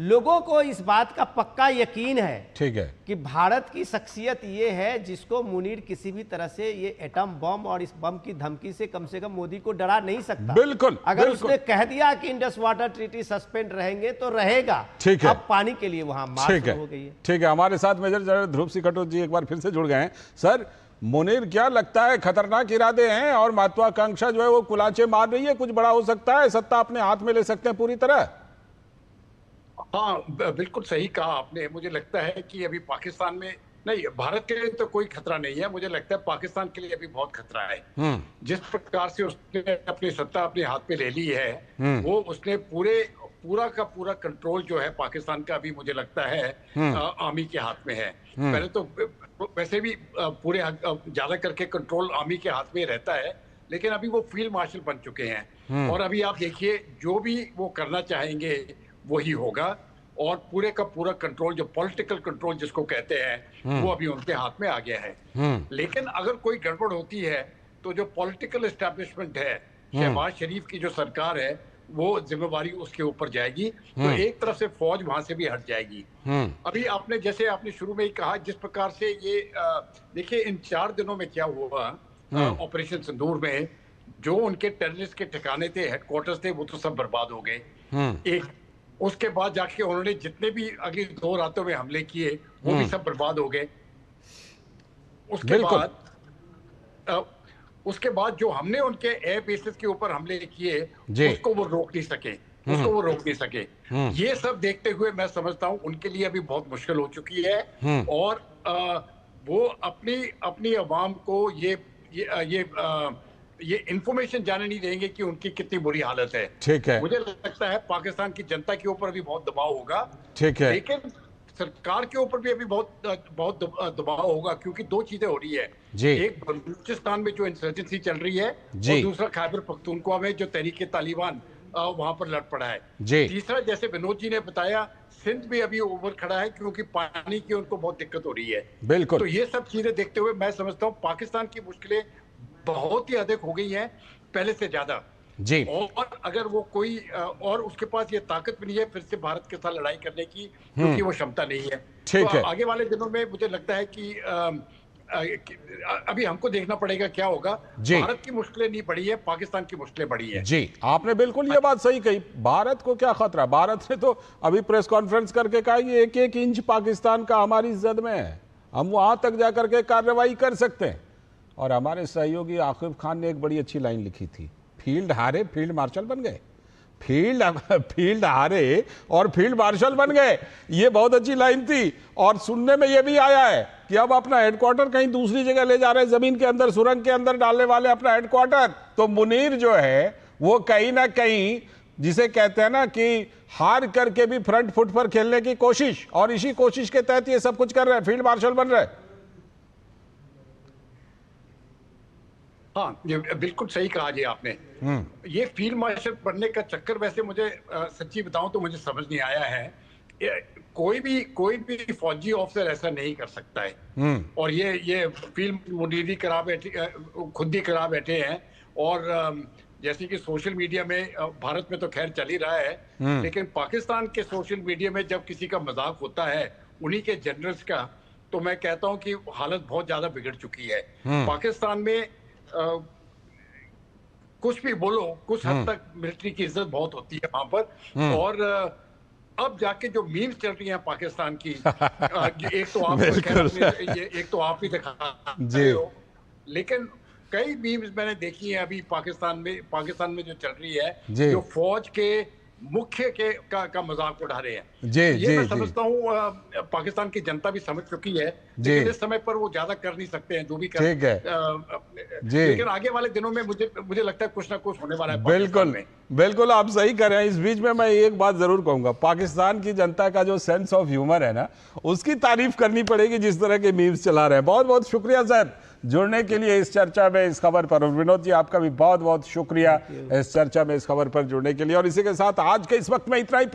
लोगों को इस बात का पक्का यकीन है, ठीक है, कि भारत की शख्सियत ये है जिसको मुनीर किसी भी तरह से ये एटम बम और इस बम की धमकी से कम मोदी को डरा नहीं सकता। बिल्कुल, अगर उसने कह दिया कि इंडस वाटर ट्रीटी सस्पेंड रहेंगे तो रहेगा। ठीक है, अब पानी के लिए वहां मार्च हो गई है। ठीक है, हमारे साथ मेजर जनरल ध्रुव सिंह खटोच जी एक बार फिर से जुड़ गए हैं। सर, मुनीर क्या लगता है खतरनाक इरादे हैं और महत्वाकांक्षा जो है वो कुलाचे मार रही है, कुछ बड़ा हो सकता है, सत्ता अपने हाथ में ले सकते हैं पूरी तरह? हाँ, बिल्कुल सही कहा आपने। मुझे लगता है कि अभी पाकिस्तान में नहीं, भारत के लिए तो कोई खतरा नहीं है, मुझे लगता है पाकिस्तान के लिए अभी बहुत खतरा है। जिस प्रकार से उसने अपनी सत्ता अपने हाथ पे ले ली है, वो उसने पूरा का पूरा कंट्रोल जो है पाकिस्तान का अभी मुझे लगता है आर्मी के हाथ में है। पहले तो वैसे भी पूरे ज्यादा करके कंट्रोल आर्मी के हाथ में रहता है, लेकिन अभी वो फील्ड मार्शल बन चुके हैं और अभी आप देखिए जो भी वो करना चाहेंगे वही होगा और पूरे का पूरा कंट्रोल, जो पॉलिटिकल कंट्रोल जिसको कहते हैं, वो अभी उनके हाथ में आ गया है। लेकिन अगर कोई गड़बड़ होती है तो जो पॉलिटिकल एस्टेब्लिशमेंट है, शहबाज शरीफ की जो सरकार है, वो जिम्मेवारी उसके ऊपर जाएगी। तो एक तरफ से फौज वहां से भी हट जाएगी। अभी आपने जैसे आपने शुरू में ही कहा, जिस प्रकार से ये देखिए इन 4 दिनों में क्या हुआ ऑपरेशन सिंदूर में, जो उनके टेररिस्ट के ठिकाने थे, हेडक्वार्टर्स थे, वो तो सब बर्बाद हो गए। एक उसके बाद जाके उन्होंने जितने भी अगली 2 रातों में हमले किए वो भी सब बर्बाद हो गए। उसके बाद जो हमने उनके एयर बेसिस के ऊपर हमले किए उसको वो रोक नहीं सके। उसको वो रोक नहीं सके। ये सब देखते हुए मैं समझता हूँ उनके लिए अभी बहुत मुश्किल हो चुकी है और वो अपनी आवाम को ये इंफॉर्मेशन जाने नहीं देंगे कि उनकी कितनी बुरी हालत है। ठीक है, मुझे लगता है पाकिस्तान की जनता के ऊपर भी बहुत दबाव होगा। ठीक है, लेकिन सरकार के ऊपर भी अभी बहुत दबाव होगा, क्योंकि दो चीजें हो रही है जी। एक बलूचिस्तान में जो इंसर्जेंसी चल रही है जी। और दूसरा खैबर पख्तूनख्वा में जो तहरीक तालिबान वहां पर लड़ पड़ा है जी। तीसरा, जैसे विनोद जी ने बताया, सिंध भी अभी ओवर खड़ा है क्योंकि पानी की उनको बहुत दिक्कत हो रही है। बिल्कुल। तो ये सब चीजें देखते हुए मैं समझता हूँ पाकिस्तान की मुश्किलें बहुत ही अधिक हो गई हैं पहले से ज्यादा जी। और अगर वो कोई और उसके पास ये ताकत भी नहीं है फिर से भारत के साथ लड़ाई करने की, क्योंकि वो क्षमता नहीं है। ठीक तो है। आगे वाले दिनों में मुझे लगता है कि अभी हमको देखना पड़ेगा क्या होगा। भारत की मुश्किलें नहीं बढ़ी है, पाकिस्तान की मुश्किलें बढ़ी है। जी, आपने बिल्कुल ये बात सही कही। भारत को क्या खतरा? भारत ने तो अभी प्रेस कॉन्फ्रेंस करके कहा कि एक एक इंच पाकिस्तान का हमारी जद में है, हम वहां तक जाकर के कार्रवाई कर सकते हैं। और हमारे सहयोगी आकिब खान ने एक बड़ी अच्छी लाइन लिखी थी, फील्ड हारे फील्ड मार्शल बन गए। फील्ड हारे और फील्ड मार्शल बन गए, ये बहुत अच्छी लाइन थी। और सुनने में ये भी आया है कि अब अपना हेडक्वार्टर कहीं दूसरी जगह ले जा रहे हैं, जमीन के अंदर, सुरंग के अंदर डालने वाले अपना हेडक्वार्टर। तो मुनीर जो है वो कहीं ना कहीं, जिसे कहते हैं ना कि हार करके भी फ्रंट फुट पर खेलने की कोशिश, और इसी कोशिश के तहत ये सब कुछ कर रहे हैं, फील्ड मार्शल बन रहे हैं। हाँ, ये बिल्कुल सही कहा जी आपने। ये फील्ड मार्शल बनने का चक्कर वैसे मुझे सच्ची बताऊं तो मुझे समझ नहीं आया है। कोई भी फौजी ऑफिसर ऐसा नहीं कर सकता है। और ये फील्ड मुनीरी करा बैठे, खुद ही करा बैठे हैं। और जैसे कि सोशल मीडिया में, भारत में तो खैर चल ही रहा है, लेकिन पाकिस्तान के सोशल मीडिया में जब किसी का मजाक होता है उन्हीं के जनरल्स का, तो मैं कहता हूं कि हालत बहुत ज्यादा बिगड़ चुकी है। पाकिस्तान में कुछ भी बोलो, कुछ हद तक मिलिट्री की इज्जत बहुत होती है वहां पर। और अब जाके जो मीम्स चल रही हैं पाकिस्तान की, एक तो आप ही दिखा रहे हो, लेकिन कई मीम्स मैंने देखी हैं अभी पाकिस्तान में जो चल रही है, जो फौज के मुख्य का मजाक उड़ा रहे हैं। ये मैं समझता हूँ पाकिस्तान की जनता भी समझ चुकी है, लेकिन इस समय पर वो ज्यादा कर नहीं सकते हैं जो भी कर। लेकिन आगे वाले दिनों में मुझे लगता है कुछ ना कुछ होने वाला है। बिल्कुल आप सही कर रहे हैं। इस बीच में मैं एक बात जरूर कहूंगा, पाकिस्तान की जनता का जो सेंस ऑफ ह्यूमर है ना, उसकी तारीफ करनी पड़ेगी, जिस तरह के मीम्स चला रहे हैं। बहुत बहुत शुक्रिया सर जुड़ने के लिए इस चर्चा में, इस खबर पर। और विनोद जी, आपका भी बहुत बहुत शुक्रिया इस चर्चा में, इस खबर पर जुड़ने के लिए। और इसी के साथ आज के इस वक्त में इतना ही।